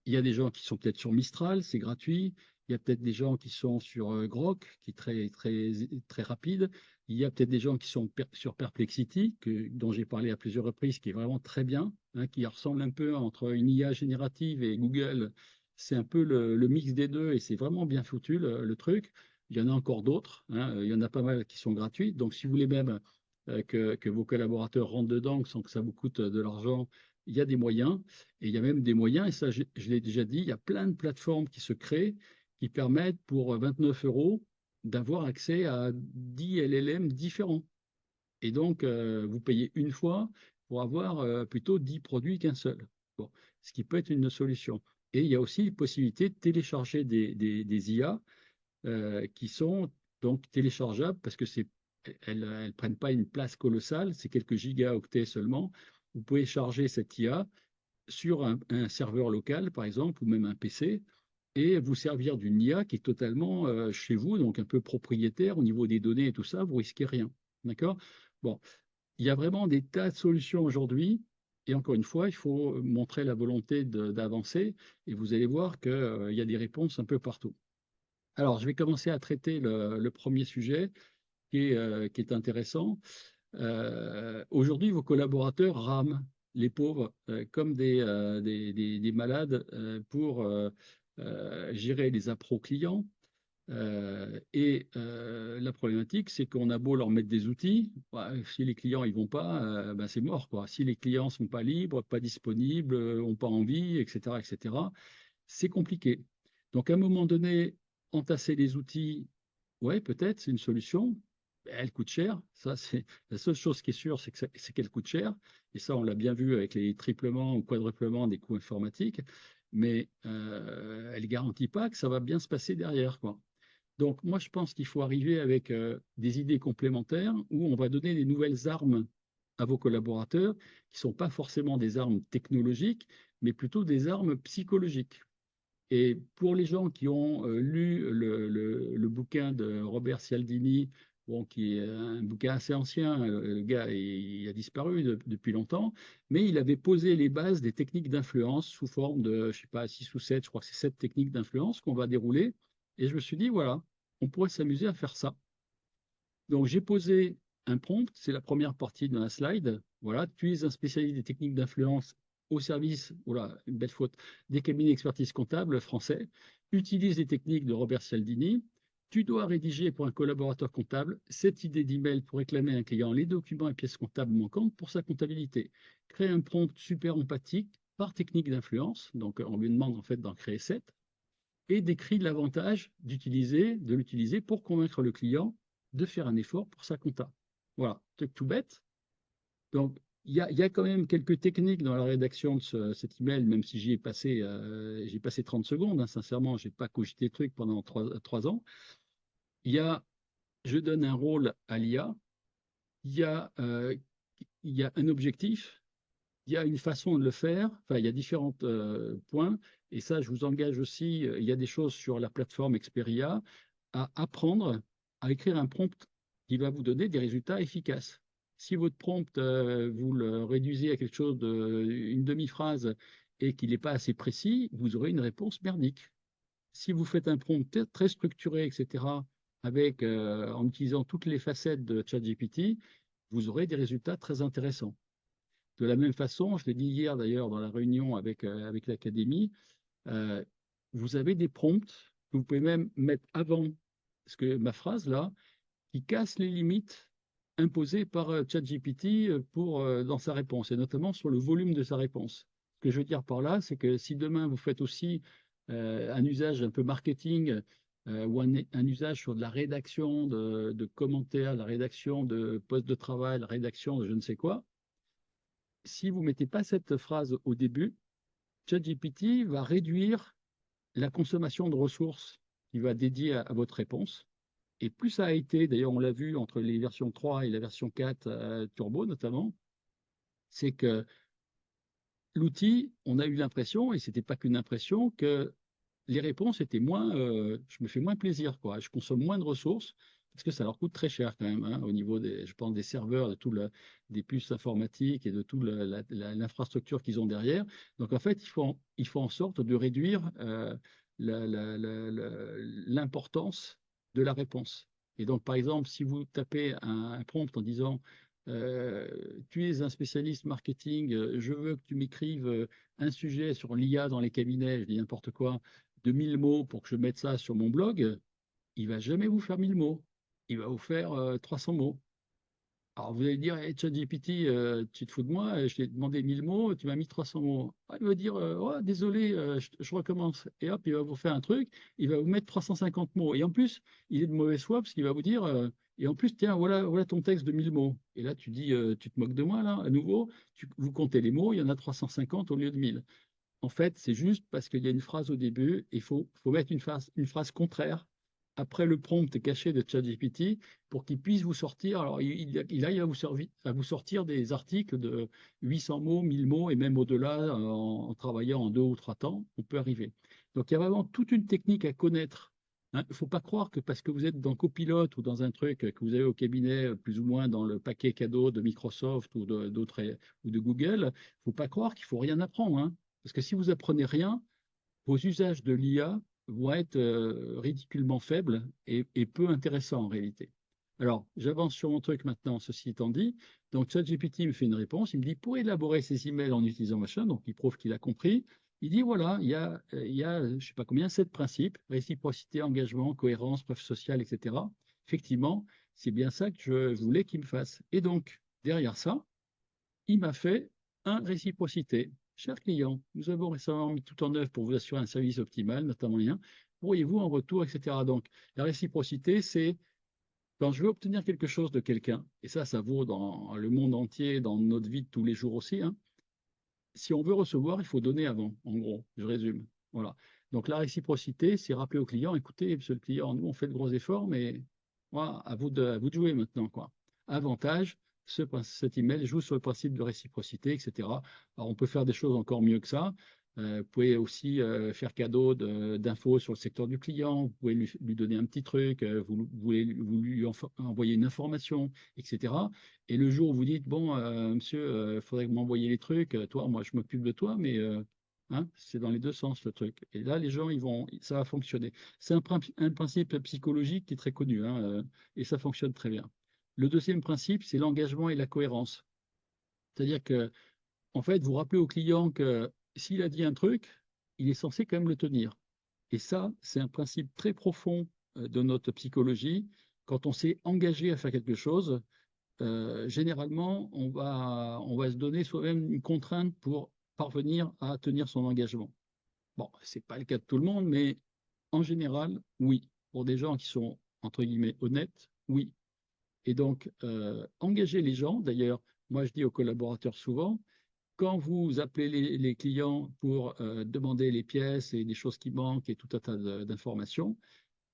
Il y a des gens qui sont peut-être sur Mistral, c'est gratuit. Il y a peut-être des gens qui sont sur Grok, qui est très rapide. Il y a peut-être des gens qui sont sur Perplexity, dont j'ai parlé à plusieurs reprises, qui est vraiment très bien, hein, qui ressemble un peu entre une IA générative et Google. C'est un peu le mix des deux et c'est vraiment bien foutu le truc. Il y en a encore d'autres, hein. Il y en a pas mal qui sont gratuits. Donc, si vous voulez même que vos collaborateurs rentrent dedans sans que ça vous coûte de l'argent, il y a des moyens. Et il y a même des moyens, et ça je l'ai déjà dit, il y a plein de plateformes qui se créent qui permettent pour 29 euros d'avoir accès à 10 LLM différents. Et donc, vous payez une fois pour avoir plutôt 10 produits qu'un seul. Bon, ce qui peut être une solution. Et il y a aussi la possibilité de télécharger des IA qui sont donc téléchargeables parce que elles prennent pas une place colossale, c'est quelques gigaoctets seulement. Vous pouvez charger cette IA sur un serveur local, par exemple, ou même un PC, et vous servir d'une IA qui est totalement chez vous, donc un peu propriétaire au niveau des données et tout ça, vous risquez rien. D'accord? Bon, il y a vraiment des tas de solutions aujourd'hui. Et encore une fois, il faut montrer la volonté d'avancer et vous allez voir qu'il y a des réponses un peu partout. Alors, je vais commencer à traiter le premier sujet qui est intéressant. Aujourd'hui, vos collaborateurs rament, les pauvres, comme des malades pour gérer les appros clients. La problématique, c'est qu'on a beau leur mettre des outils, bah, si les clients ils vont pas, bah, c'est mort, quoi. Si les clients sont pas libres, pas disponibles, ont pas envie, etc., c'est compliqué. Donc, à un moment donné, entasser les outils, ouais, peut-être, c'est une solution. Elle coûte cher. Ça, c'est la seule chose qui est sûre, c'est qu'elle coûte cher. Et ça, on l'a bien vu avec les triplements ou quadruplements des coûts informatiques. Mais elle ne garantit pas que ça va bien se passer derrière, quoi. Donc, moi, je pense qu'il faut arriver avec des idées complémentaires où on va donner des nouvelles armes à vos collaborateurs, qui ne sont pas forcément des armes technologiques, mais plutôt des armes psychologiques. Et pour les gens qui ont lu le bouquin de Robert Cialdini, bon, qui est un bouquin assez ancien, le gars il a disparu depuis longtemps, mais il avait posé les bases des techniques d'influence sous forme de, je sais pas, 6 ou 7, je crois que c'est 7 techniques d'influence qu'on va dérouler. Et je me suis dit, voilà, on pourrait s'amuser à faire ça. Donc j'ai posé un prompt, c'est la première partie de la slide. Voilà, tu es un spécialiste des techniques d'influence au service, voilà, une belle faute, des cabinets d'expertise comptable français. Utilise les techniques de Robert Cialdini. Tu dois rédiger pour un collaborateur comptable cette idée d'email pour réclamer à un client les documents et pièces comptables manquantes pour sa comptabilité. Crée un prompt super empathique par technique d'influence. Donc on lui demande en fait d'en créer 7 et décrit l'avantage de l'utiliser pour convaincre le client de faire un effort pour sa compta. Voilà, truc tout bête. Donc, il y a quand même quelques techniques dans la rédaction de cet email, même si j'ai passé 30 secondes, hein, sincèrement, je n'ai pas cogité le truc pendant 3 ans. Il y a, je donne un rôle à l'IA, il y a un objectif, il y a une façon de le faire, enfin, il y a différents points, et ça, je vous engage aussi, il y a des choses sur la plateforme Experia à apprendre à écrire un prompt qui va vous donner des résultats efficaces. Si votre prompt, vous le réduisez à quelque chose d'une demi-phrase et qu'il n'est pas assez précis, vous aurez une réponse merdique. Si vous faites un prompt très structuré, etc., avec, en utilisant toutes les facettes de ChatGPT, vous aurez des résultats très intéressants. De la même façon, je l'ai dit hier d'ailleurs dans la réunion avec l'académie, euh, vous avez des prompts que vous pouvez même mettre avant, parce que ma phrase là, qui casse les limites imposées par ChatGPT dans sa réponse, et notamment sur le volume de sa réponse. Ce que je veux dire par là, c'est que si demain vous faites aussi un usage un peu marketing ou un usage sur de la rédaction de commentaires, la rédaction de postes de travail, la rédaction de je ne sais quoi, si vous ne mettez pas cette phrase au début, ChatGPT va réduire la consommation de ressources qu'il va dédier à votre réponse. Et plus ça a été, d'ailleurs on l'a vu entre les versions 3 et la version 4 Turbo notamment, c'est que l'outil, on a eu l'impression, et ce n'était pas qu'une impression, que les réponses étaient moins, je me fais moins plaisir, quoi. Je consomme moins de ressources, parce que ça leur coûte très cher quand même, hein, au niveau des, je pense, des serveurs, des puces informatiques et de toute l'infrastructure qu'ils ont derrière. Donc en fait, il faut en sorte de réduire l'importance de la réponse. Et donc, par exemple, si vous tapez un prompt en disant tu es un spécialiste marketing, je veux que tu m'écrives un sujet sur l'IA dans les cabinets, je dis n'importe quoi, de 1000 mots pour que je mette ça sur mon blog, il va jamais vous faire 1000 mots. Il va vous faire 300 mots. Alors vous allez dire, hey, ChatGPT, tu te fous de moi, je t'ai demandé 1000 mots, tu m'as mis 300 mots. Ah, il va dire, oh, désolé, je recommence. Et hop, il va vous faire un truc, il va vous mettre 350 mots. Et en plus, il est de mauvaise foi parce qu'il va vous dire, et en plus, tiens, voilà ton texte de 1000 mots. Et là, tu dis, tu te moques de moi, là, à nouveau, vous comptez les mots, il y en a 350 au lieu de 1000. En fait, c'est juste parce qu'il y a une phrase au début, et faut mettre une phrase contraire après le prompt caché de ChatGPT pour qu'il puisse vous sortir. Alors, il aille à vous sortir des articles de 800 mots, 1000 mots, et même au-delà, en travaillant en 2 ou 3 temps, on peut arriver. Donc, il y a vraiment toute une technique à connaître. Il ne faut pas croire que parce que vous êtes dans Copilot ou dans un truc que vous avez au cabinet, plus ou moins dans le paquet cadeau de Microsoft ou d'autres ou de Google, il ne faut pas croire qu'il ne faut rien apprendre, hein. Parce que si vous apprenez rien, vos usages de l'IA vont être ridiculement faibles et peu intéressants en réalité. Alors, j'avance sur mon truc maintenant, ceci étant dit. Donc, ChatGPT me fait une réponse. Il me dit, pour élaborer ses emails en utilisant machin, donc il prouve qu'il a compris. Il dit, voilà, il y a je ne sais pas combien, 7 principes, réciprocité, engagement, cohérence, preuve sociale, etc. Effectivement, c'est bien ça que je voulais qu'il me fasse. Et donc, derrière ça, il m'a fait un réciprocité. Cher client, nous avons récemment mis tout en œuvre pour vous assurer un service optimal, notamment lien. Pourriez-vous en retour, etc. Donc, la réciprocité, c'est quand je veux obtenir quelque chose de quelqu'un, et ça vaut dans le monde entier, dans notre vie de tous les jours aussi, hein. Si on veut recevoir, il faut donner avant, en gros, je résume. Voilà. Donc, la réciprocité, c'est rappeler au client, écoutez, monsieur le client, nous, on fait de gros efforts, mais voilà, à vous de jouer maintenant, quoi. Avantage, cet email joue sur le principe de réciprocité, etc. Alors, on peut faire des choses encore mieux que ça. Vous pouvez aussi faire cadeau d'infos sur le secteur du client, vous pouvez lui donner un petit truc, vous lui envoyer une information, etc. Et le jour où vous dites, bon, monsieur, il faudrait que vous m'envoyiez les trucs, toi, moi, je m'occupe de toi, mais hein, c'est dans les deux sens le truc. Et là, les gens, ça va fonctionner. C'est un principe psychologique qui est très connu, hein, et ça fonctionne très bien. Le deuxième principe, c'est l'engagement et la cohérence. C'est-à-dire que, en fait, vous rappelez au client que s'il a dit un truc, il est censé quand même le tenir. Et ça, c'est un principe très profond de notre psychologie. Quand on s'est engagé à faire quelque chose, généralement, on va se donner soi-même une contrainte pour parvenir à tenir son engagement. Bon, ce n'est pas le cas de tout le monde, mais en général, oui. Pour des gens qui sont, entre guillemets, honnêtes, oui. Et donc, engager les gens, d'ailleurs, moi je dis aux collaborateurs souvent, quand vous appelez les clients pour demander les pièces et des choses qui manquent et tout un tas d'informations,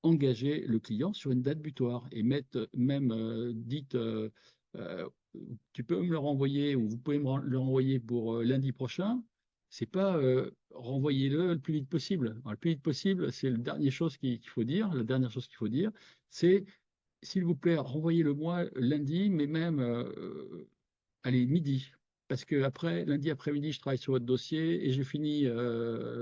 engager le client sur une date butoir et mettre même, dites, euh, tu peux me le renvoyer ou vous pouvez le renvoyer pour lundi prochain. C'est pas renvoyez-le le plus vite possible. Alors, le plus vite possible, c'est la dernière chose qu'il faut dire. La dernière chose qu'il faut dire, c'est s'il vous plaît, renvoyez-le-moi lundi, mais même, allez, midi. Parce que après, lundi après-midi, je travaille sur votre dossier et je finis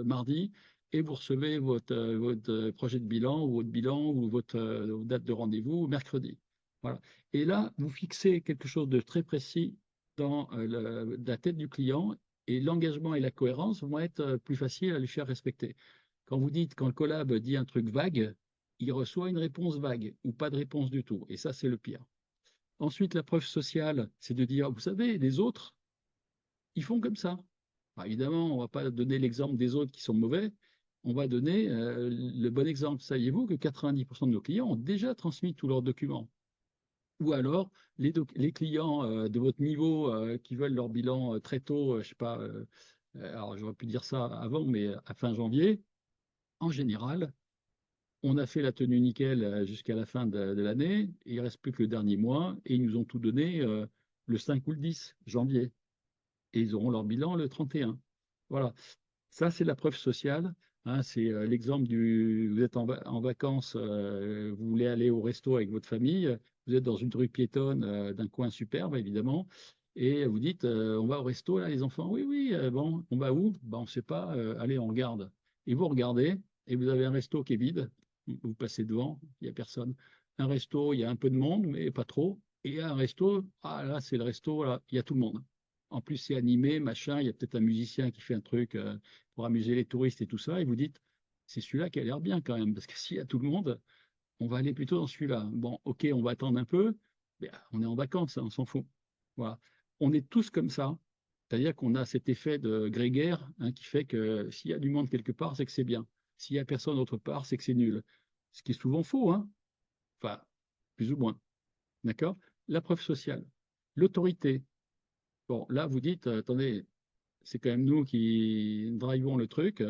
mardi et vous recevez votre projet de bilan ou votre bilan ou votre date de rendez-vous mercredi. Voilà. Et là, vous fixez quelque chose de très précis dans la tête du client et l'engagement et la cohérence vont être plus faciles à lui faire respecter. Quand le collab dit un truc vague, il reçoit une réponse vague ou pas de réponse du tout. Et ça, c'est le pire. Ensuite, la preuve sociale, c'est de dire, vous savez, les autres, ils font comme ça. Alors, évidemment, on ne va pas donner l'exemple des autres qui sont mauvais, on va donner le bon exemple. Saviez-vous que 90% de nos clients ont déjà transmis tous leurs documents? Ou alors, les clients de votre niveau qui veulent leur bilan très tôt, je ne sais pas, alors j'aurais pu dire ça avant, mais à fin janvier, en général, on a fait la tenue nickel jusqu'à la fin de l'année, il ne reste plus que le dernier mois, et ils nous ont tout donné le 5 ou le 10 janvier. Et ils auront leur bilan le 31. Voilà, ça c'est la preuve sociale. Hein, c'est l'exemple vous êtes en vacances, vous voulez aller au resto avec votre famille, vous êtes dans une rue piétonne d'un coin superbe, évidemment, et vous dites, on va au resto là, les enfants? Oui, oui, bon, on va où? Ben, on ne sait pas, allez, on regarde. Et vous regardez, et vous avez un resto qui est vide, vous passez devant, il n'y a personne. Un resto, il y a un peu de monde, mais pas trop. Et un resto, ah là, c'est le resto, là, il y a tout le monde. En plus, c'est animé, machin, il y a peut-être un musicien qui fait un truc pour amuser les touristes et tout ça, et vous dites, c'est celui-là qui a l'air bien quand même, parce que s'il y a tout le monde, on va aller plutôt dans celui-là. Bon, ok, on va attendre un peu, mais on est en vacances, hein, on s'en fout. Voilà. On est tous comme ça, c'est-à-dire qu'on a cet effet de grégaire hein, qui fait que s'il y a du monde quelque part, c'est que c'est bien. S'il y a personne autre part, c'est que c'est nul. Ce qui est souvent faux, hein. Enfin, plus ou moins. D'accord? La preuve sociale. L'autorité. Bon, là, vous dites, attendez, c'est quand même nous qui drivons le truc.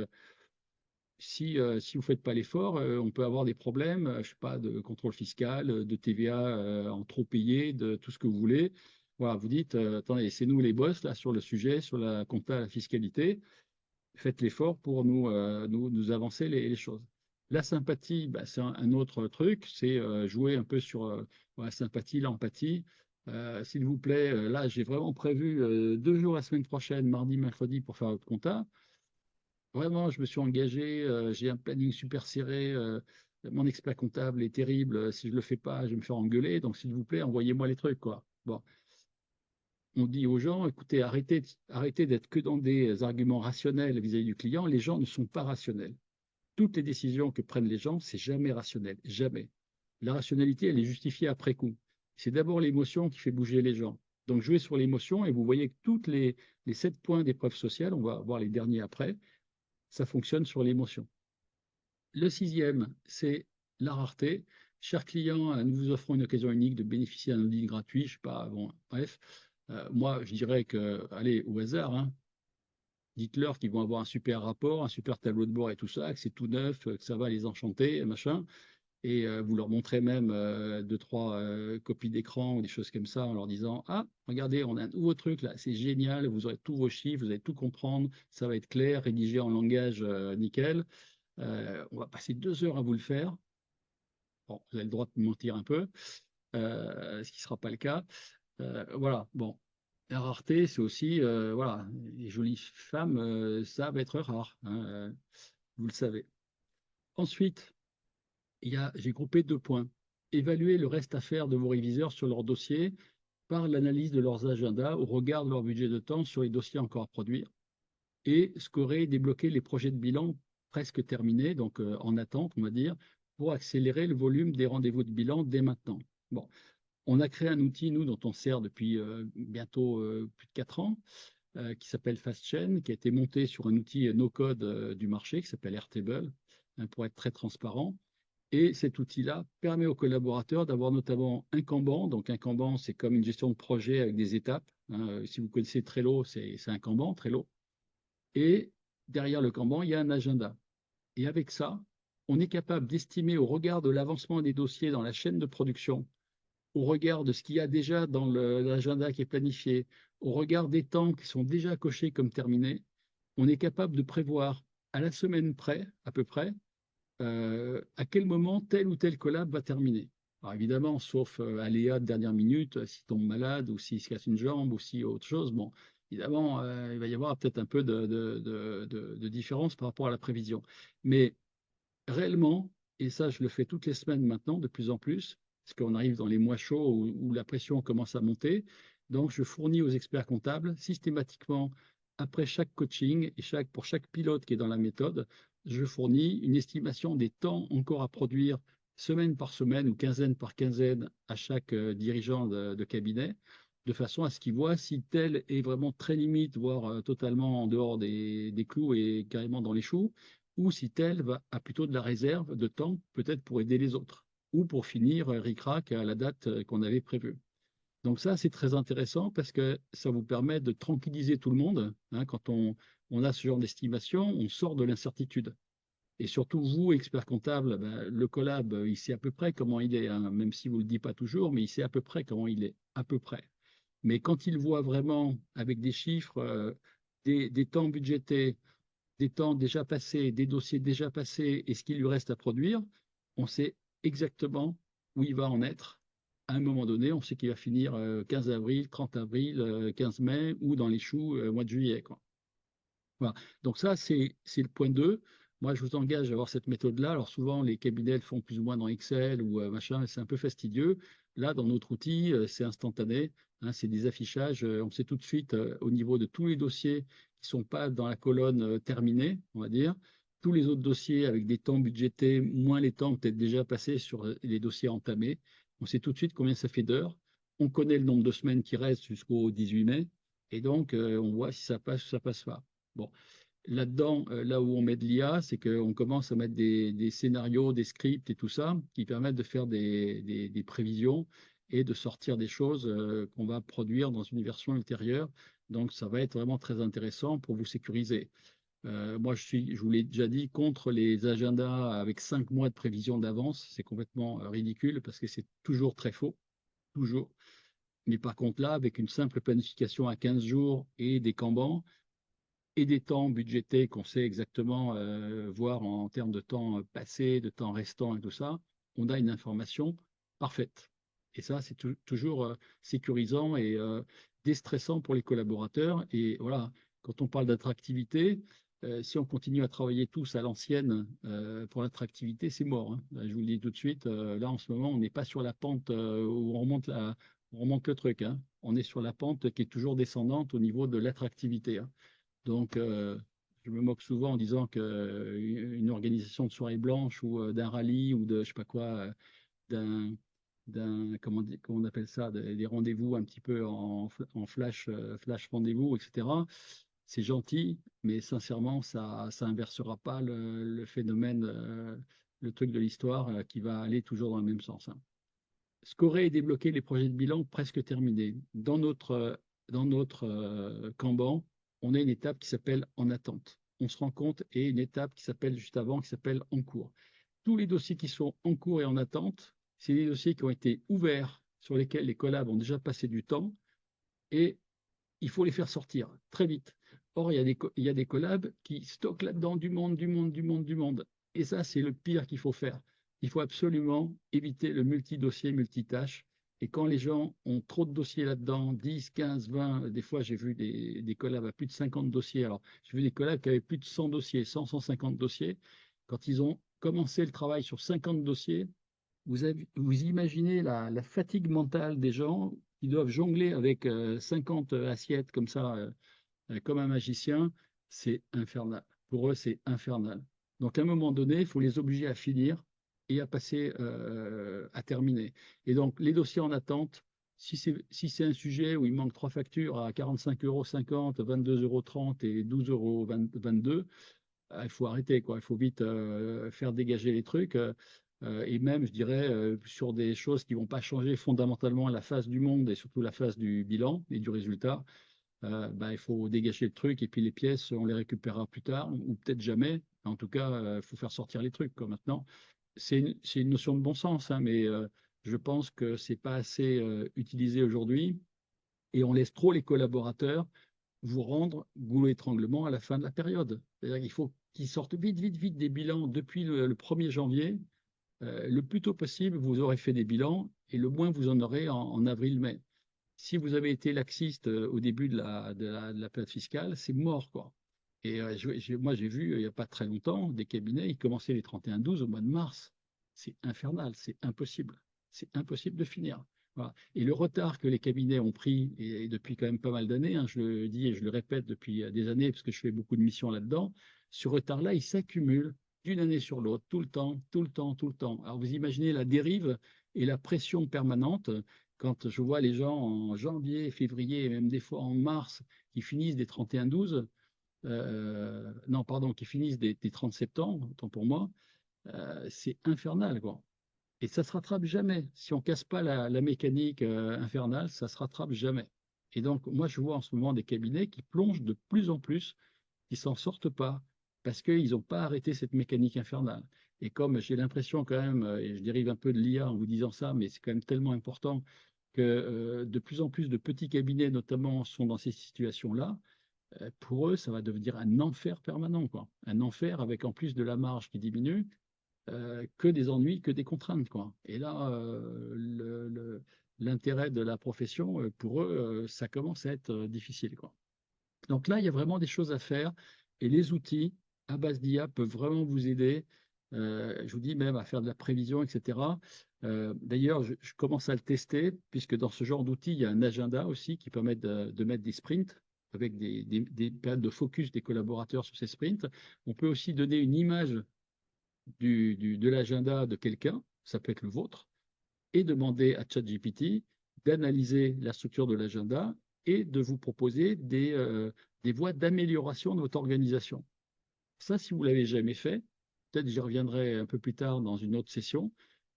Si vous ne faites pas l'effort, on peut avoir des problèmes, je sais pas, de contrôle fiscal, de TVA en trop payé, de tout ce que vous voulez. Voilà, vous dites, attendez, c'est nous les boss là sur le sujet, sur la compta, la fiscalité. Faites l'effort pour nous avancer les choses. La sympathie, bah, c'est un autre truc, c'est jouer un peu sur la sympathie, l'empathie. S'il vous plaît, là, j'ai vraiment prévu 2 jours la semaine prochaine, mardi, mercredi, pour faire votre compta. Vraiment, je me suis engagé, j'ai un planning super serré, mon expert comptable est terrible, si je le fais pas, je vais me faire engueuler, donc s'il vous plaît, envoyez-moi les trucs, quoi. Bon, on dit aux gens, écoutez, arrêtez d'être que dans des arguments rationnels vis-à-vis du client, les gens ne sont pas rationnels. Toutes les décisions que prennent les gens, c'est jamais rationnel, jamais. La rationalité, elle est justifiée après coup. C'est d'abord l'émotion qui fait bouger les gens. Donc jouez sur l'émotion et vous voyez que toutes les 7 points d'épreuve sociale, on va voir les derniers après, ça fonctionne sur l'émotion. Le sixième, c'est la rareté. Chers clients, nous vous offrons une occasion unique de bénéficier d'un audit gratuit. Je sais pas, bon, bref. Moi, je dirais que, allez, au hasard, hein, dites-leur qu'ils vont avoir un super rapport, un super tableau de bord et tout ça, que c'est tout neuf, que ça va les enchanter, machin. Et vous leur montrez même deux, trois copies d'écran ou des choses comme ça en leur disant, ah, regardez, on a un nouveau truc là, c'est génial, vous aurez tous vos chiffres, vous allez tout comprendre, ça va être clair, rédigé en langage nickel. On va passer 2 heures à vous le faire. Bon, vous avez le droit de mentir un peu, ce qui ne sera pas le cas. Voilà, bon. La rareté, c'est aussi, voilà, les jolies femmes savent être rares, hein, vous le savez. Ensuite, j'ai groupé 2 points. Évaluer le reste à faire de vos réviseurs sur leur dossier par l'analyse de leurs agendas au regard de leur budget de temps sur les dossiers encore à produire et scorer et débloquer les projets de bilan presque terminés, donc en attente, on va dire, pour accélérer le volume des rendez-vous de bilan dès maintenant. Bon, on a créé un outil, nous, dont on sert depuis bientôt plus de 4 ans, qui s'appelle FastChain, qui a été monté sur un outil no-code du marché qui s'appelle Airtable, hein, pour être très transparent. Et cet outil-là permet aux collaborateurs d'avoir notamment un Kanban. Donc un Kanban, c'est comme une gestion de projet avec des étapes, hein. Si vous connaissez Trello, c'est un Kanban, Trello. Et derrière le Kanban, il y a un agenda. Et avec ça, on est capable d'estimer au regard de l'avancement des dossiers dans la chaîne de production, au regard de ce qu'il y a déjà dans l'agenda qui est planifié, au regard des temps qui sont déjà cochés comme terminés, on est capable de prévoir à la semaine près, à peu près, à quel moment tel ou tel collab va terminer. Alors évidemment, sauf aléa de dernière minute, s'il tombe malade ou s'il se casse une jambe ou si autre chose, bon, évidemment, il va y avoir peut-être un peu de différence par rapport à la prévision. Mais réellement, et ça je le fais toutes les semaines maintenant, de plus en plus, parce qu'on arrive dans les mois chauds où la pression commence à monter, donc je fournis aux experts comptables systématiquement, après chaque coaching et pour chaque pilote qui est dans la méthode, je fournis une estimation des temps encore à produire semaine par semaine ou quinzaine par quinzaine à chaque dirigeant de cabinet, de façon à ce qu'il voit si tel est vraiment très limite, voire totalement en dehors des clous et carrément dans les choux, ou si tel a plutôt de la réserve de temps, peut-être pour aider les autres, ou pour finir ric-rac à la date qu'on avait prévue. Donc ça, c'est très intéressant parce que ça vous permet de tranquilliser tout le monde, hein. Quand on a ce genre d'estimation, on sort de l'incertitude. Et surtout, vous, expert comptable, ben, le collab, il sait à peu près comment il est, hein, même si vous ne le dites pas toujours, mais il sait à peu près comment il est, à peu près. Mais quand il voit vraiment avec des chiffres, des temps budgétés, des temps déjà passés, des dossiers déjà passés et ce qu'il lui reste à produire, on sait exactement où il va en être. À un moment donné, on sait qu'il va finir 15 avril, 30 avril, 15 mai ou dans les choux mois de juillet, quoi. Voilà. Donc ça, c'est le point 2. Moi, je vous engage à avoir cette méthode-là. Alors souvent, les cabinets le font plus ou moins dans Excel ou machin, c'est un peu fastidieux. Là, dans notre outil, c'est instantané, hein, c'est des affichages. On sait tout de suite au niveau de tous les dossiers qui ne sont pas dans la colonne terminée, on va dire. Tous les autres dossiers avec des temps budgétés, moins les temps peut-être déjà passés sur les dossiers entamés. On sait tout de suite combien ça fait d'heures. On connaît le nombre de semaines qui restent jusqu'au 18 mai. Et donc, on voit si ça passe ou ça passe pas. Bon, là-dedans, là où on met de l'IA, c'est qu'on commence à mettre des scénarios, des scripts et tout ça, qui permettent de faire des prévisions et de sortir des choses qu'on va produire dans une version ultérieure. Donc, ça va être vraiment très intéressant pour vous sécuriser. Moi, je vous l'ai déjà dit, contre les agendas avec 5 mois de prévision d'avance, c'est complètement ridicule parce que c'est toujours très faux, toujours. Mais par contre, là, avec une simple planification à 15 jours et des Kanban, et des temps budgétés qu'on sait exactement voir en termes de temps passé, de temps restant et tout ça, on a une information parfaite. Et ça, c'est toujours sécurisant et déstressant pour les collaborateurs. Et voilà, quand on parle d'attractivité, si on continue à travailler tous à l'ancienne pour l'attractivité, c'est mort, hein. Je vous le dis tout de suite, là en ce moment, on n'est pas sur la pente où on remonte le truc, hein. On est sur la pente qui est toujours descendante au niveau de l'attractivité, hein. Donc, je me moque souvent en disant qu'une organisation de soirée blanche ou d'un rallye ou de je sais pas quoi, d'un, comment on appelle ça, des rendez-vous un petit peu en flash, flash rendez-vous, etc. C'est gentil, mais sincèrement, ça inversera pas le phénomène, le truc de l'histoire qui va aller toujours dans le même sens, hein. Scorer et débloquer les projets de bilan presque terminés. Dans notre Kanban, on a une étape qui s'appelle en attente. On se rend compte et une étape qui s'appelle juste avant, qui s'appelle en cours. Tous les dossiers qui sont en cours et en attente, c'est des dossiers qui ont été ouverts, sur lesquels les collabs ont déjà passé du temps et il faut les faire sortir très vite. Or, il y a des collabs qui stockent là-dedans du monde, du monde, du monde, du monde. Et ça, c'est le pire qu'il faut faire. Il faut absolument éviter le multi-dossier, multitâche. Et quand les gens ont trop de dossiers là-dedans, 10, 15, 20, des fois j'ai vu des collabs à plus de 50 dossiers. Alors, j'ai vu des collabs qui avaient plus de 100 dossiers, 100, 150 dossiers. Quand ils ont commencé le travail sur 50 dossiers, vous imaginez la fatigue mentale des gens qui doivent jongler avec 50 assiettes comme ça, comme un magicien, c'est infernal. Pour eux, c'est infernal. Donc, à un moment donné, il faut les obliger à finir et à passer à terminer. Et donc, les dossiers en attente, si c'est un sujet où il manque 3 factures à 45,50 €, 22,30 € et 12,22 €, il faut arrêter, quoi. Il faut vite faire dégager les trucs. Et même, je dirais, sur des choses qui ne vont pas changer fondamentalement la face du monde et surtout la face du bilan et du résultat, bah, il faut dégager le truc et puis les pièces, on les récupérera plus tard ou peut-être jamais. En tout cas, il faut faire sortir les trucs, quoi. Maintenant, c'est une notion de bon sens, hein, mais je pense que c'est pas assez utilisé aujourd'hui et on laisse trop les collaborateurs vous rendre goulot étranglement à la fin de la période. C'est-à-dire qu'il faut qu'ils sortent vite, vite, vite des bilans depuis le 1er janvier le plus tôt possible, vous aurez fait des bilans et le moins vous en aurez en avril-mai. Si vous avez été laxiste au début de la période fiscale, c'est mort, quoi. Et moi, j'ai vu, il n'y a pas très longtemps, des cabinets, ils commençaient les 31-12 au mois de mars. C'est infernal, c'est impossible. C'est impossible de finir. Voilà. Et le retard que les cabinets ont pris, et depuis quand même pas mal d'années, hein, je le dis et je le répète depuis des années, parce que je fais beaucoup de missions là-dedans, ce retard-là, il s'accumule d'une année sur l'autre, tout le temps, tout le temps, tout le temps. Alors vous imaginez la dérive et la pression permanente quand je vois les gens en janvier, février, et même des fois en mars, qui finissent des 31-12, non, pardon, qui finissent des 30 septembre, autant pour moi, c'est infernal, quoi. Et ça se rattrape jamais. Si on casse pas la mécanique infernale, ça se rattrape jamais. Et donc, moi, je vois en ce moment des cabinets qui plongent de plus en plus, qui s'en sortent pas, parce qu'ils n'ont pas arrêté cette mécanique infernale. Et comme j'ai l'impression quand même, et je dérive un peu de l'IA en vous disant ça, mais c'est quand même tellement important que de plus en plus de petits cabinets, notamment, sont dans ces situations-là, pour eux, ça va devenir un enfer permanent, quoi. Un enfer avec en plus de la marge qui diminue, que des ennuis, que des contraintes, quoi. Et là, l'intérêt de la profession, pour eux, ça commence à être difficile, quoi. Donc là, il y a vraiment des choses à faire et les outils à base d'IA peuvent vraiment vous aider. Je vous dis même à faire de la prévision, etc. D'ailleurs, je commence à le tester puisque dans ce genre d'outils, il y a un agenda aussi qui permet de mettre des sprints avec des périodes de focus des collaborateurs sur ces sprints. On peut aussi donner une image de l'agenda de quelqu'un, ça peut être le vôtre, et demander à ChatGPT d'analyser la structure de l'agenda et de vous proposer des voies d'amélioration de votre organisation. Ça, si vous ne l'avez jamais fait, peut-être j'y reviendrai un peu plus tard dans une autre session,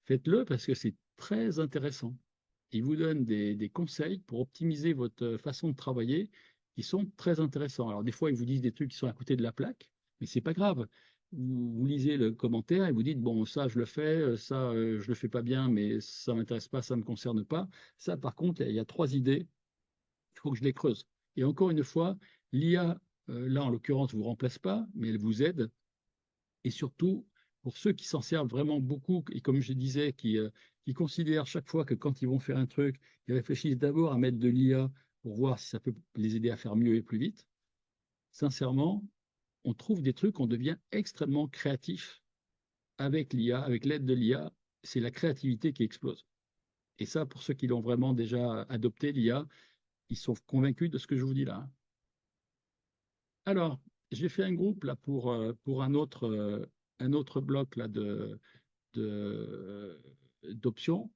faites-le parce que c'est très intéressant. Il vous donne des conseils pour optimiser votre façon de travailler qui sont très intéressants. Alors des fois, ils vous disent des trucs qui sont à côté de la plaque, mais c'est pas grave. Vous lisez le commentaire et vous dites, bon, ça, je le fais, ça, je le fais pas bien, mais ça m'intéresse pas, ça me concerne pas. Ça, par contre, il y a trois idées, il faut que je les creuse. Et encore une fois, l'IA, là, en l'occurrence, vous remplace pas, mais elle vous aide et surtout pour ceux qui s'en servent vraiment beaucoup, et comme je disais, qui considèrent chaque fois que quand ils vont faire un truc, ils réfléchissent d'abord à mettre de l'IA pour voir si ça peut les aider à faire mieux et plus vite, sincèrement, on trouve des trucs, on devient extrêmement créatif avec l'IA, avec l'aide de l'IA, c'est la créativité qui explose. Et ça, pour ceux qui l'ont vraiment déjà adopté, l'IA, ils sont convaincus de ce que je vous dis là. Alors, j'ai fait un groupe là pour un autre bloc là d'options.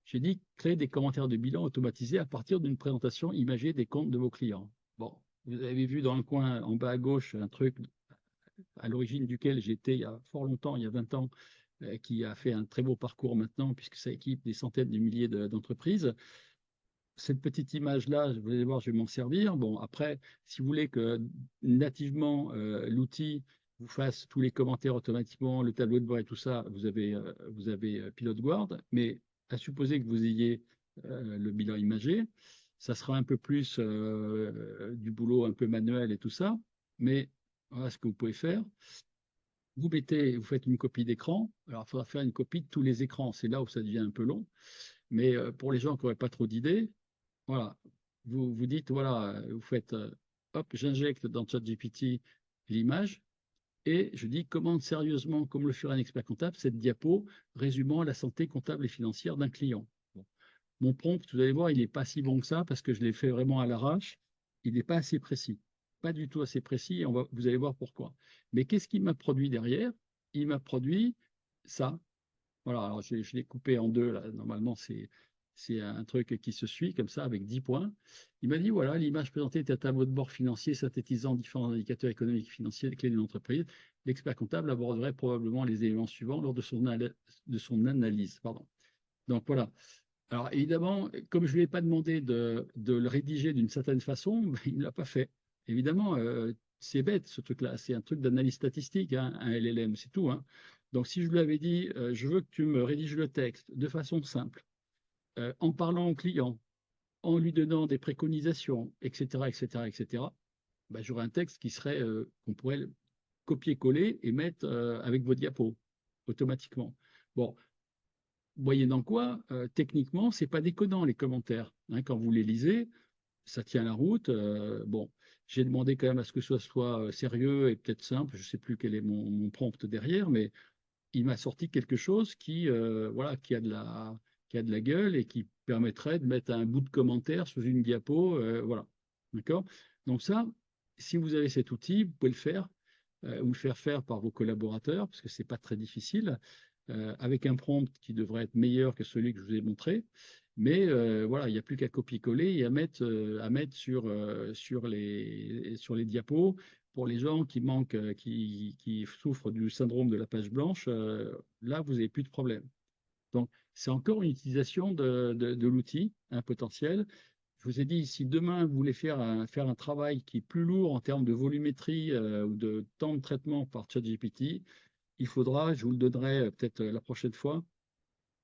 J'ai dit créer des commentaires de bilan automatisés à partir d'une présentation imagée des comptes de vos clients. Bon, vous avez vu dans le coin en bas à gauche un truc à l'origine duquel j'étais il y a fort longtemps, il y a 20 ans, qui a fait un très beau parcours maintenant puisque ça équipe des centaines de milliers d'entreprises. Cette petite image-là, vous allez voir, je vais m'en servir. Bon, après, si vous voulez que nativement l'outil vous fasse tous les commentaires automatiquement, le tableau de bord et tout ça, vous avez Pilot Guard. Mais à supposer que vous ayez le bilan imagé, ça sera un peu plus du boulot un peu manuel et tout ça. Mais voilà ce que vous pouvez faire. Vous faites une copie d'écran. Alors, il faudra faire une copie de tous les écrans. C'est là où ça devient un peu long. Mais pour les gens qui n'auraient pas trop d'idées, voilà, vous dites, voilà, vous faites, hop, j'injecte dans ChatGPT l'image et je dis, commande sérieusement, comme le ferait un expert comptable, cette diapo résumant la santé comptable et financière d'un client. Bon. Mon prompt, vous allez voir, il n'est pas si bon que ça parce que je l'ai fait vraiment à l'arrache. Il n'est pas assez précis, pas du tout assez précis et vous allez voir pourquoi. Mais qu'est-ce qu'il m'a produit derrière? Il m'a produit ça. Voilà, alors je l'ai coupé en deux, là. Normalement, c'est un truc qui se suit comme ça, avec 10 points. Il m'a dit, voilà, l'image présentée est un tableau de bord financier synthétisant différents indicateurs économiques et financiers des clés d'une entreprise. L'expert comptable aborderait probablement les éléments suivants lors de son analyse. Pardon. Donc voilà. Alors évidemment, comme je ne lui ai pas demandé de le rédiger d'une certaine façon, ben, il ne l'a pas fait. Évidemment, c'est bête ce truc-là, c'est un truc d'analyse statistique, hein, un LLM, c'est tout, hein. Donc si je lui avais dit, je veux que tu me rédiges le texte de façon simple, en parlant au client, en lui donnant des préconisations, etc., etc., etc., ben, j'aurais un texte qui serait, qu'on pourrait copier-coller et mettre avec vos diapos automatiquement. Bon, moyennant quoi, techniquement, c'est pas déconnant les commentaires. Hein, quand vous les lisez, ça tient la route. Bon, j'ai demandé quand même à ce que ce soit sérieux et peut-être simple. Je sais plus quel est mon prompt derrière, mais il m'a sorti quelque chose qui, voilà, qui a de la gueule et qui permettrait de mettre un bout de commentaire sous une diapo, voilà. D'accord? Donc ça, si vous avez cet outil, vous pouvez le faire ou le faire faire par vos collaborateurs, parce que c'est pas très difficile, avec un prompt qui devrait être meilleur que celui que je vous ai montré. Mais voilà, il n'y a plus qu'à copier-coller et à mettre sur les diapos pour les gens qui manquent, qui souffrent du syndrome de la page blanche, là, vous n'avez plus de problème. Donc, c'est encore une utilisation de l'outil, un potentiel. Je vous ai dit, si demain vous voulez faire un travail qui est plus lourd en termes de volumétrie ou de temps de traitement par ChatGPT, il faudra, je vous le donnerai peut-être la prochaine fois,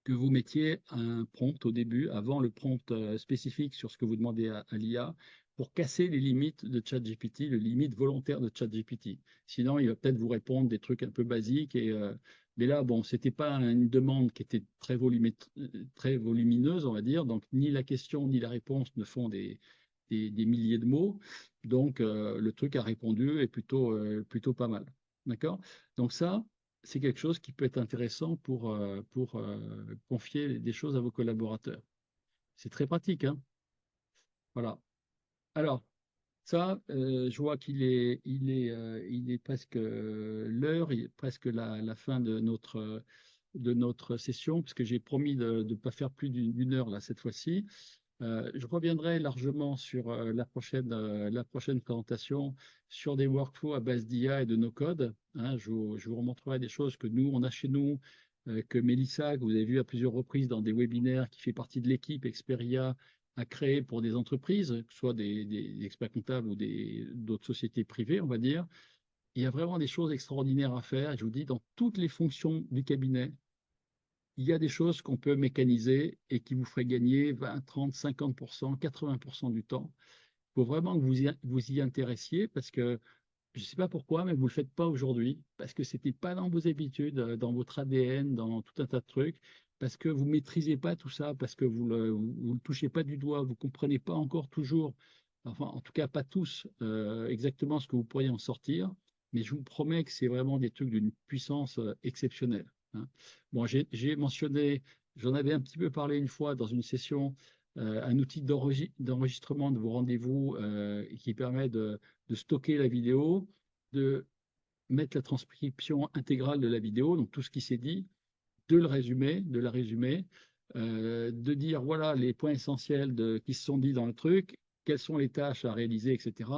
que vous mettiez un prompt au début, avant le prompt spécifique sur ce que vous demandez à l'IA, pour casser les limites de ChatGPT, les limites volontaires de ChatGPT. Sinon, il va peut-être vous répondre des trucs un peu basiques. Mais là, bon, c'était pas une demande qui était très volumineuse, on va dire. Donc, ni la question ni la réponse ne font des milliers de mots. Donc, le truc a répondu est plutôt pas mal. D'accord? Donc ça, c'est quelque chose qui peut être intéressant pour confier des choses à vos collaborateurs. C'est très pratique, hein? Voilà. Alors, ça, je vois il est presque l'heure, il est presque la fin de notre session, puisque j'ai promis de ne pas faire plus d'une heure là cette fois-ci. Je reviendrai largement sur la prochaine présentation sur des workflows à base d'IA et de no-code. Hein, je vous remontrerai des choses que nous, on a chez nous, que Mélissa, que vous avez vu à plusieurs reprises dans des webinaires, qui fait partie de l'équipe Experia, a créé pour des entreprises, que ce soit des experts comptables ou d'autres sociétés privées, on va dire. Il y a vraiment des choses extraordinaires à faire. Je vous dis, dans toutes les fonctions du cabinet, il y a des choses qu'on peut mécaniser et qui vous feraient gagner 20, 30, 50%, 80% du temps. Il faut vraiment que vous y intéressiez parce que je ne sais pas pourquoi, mais vous ne le faites pas aujourd'hui, parce que ce n'était pas dans vos habitudes, dans votre ADN, dans tout un tas de trucs, parce que vous ne maîtrisez pas tout ça, parce que vous le touchez pas du doigt, vous ne comprenez pas encore toujours, enfin en tout cas pas tous, exactement ce que vous pourriez en sortir, mais je vous promets que c'est vraiment des trucs d'une puissance exceptionnelle. Hein. Bon, j'ai mentionné, j'en avais un petit peu parlé une fois dans une session, un outil d'enregistrement de vos rendez-vous qui permet de stocker la vidéo, de mettre la transcription intégrale de la vidéo, donc tout ce qui s'est dit, de la résumer, de dire voilà les points essentiels qui se sont dit dans le truc, quelles sont les tâches à réaliser, etc.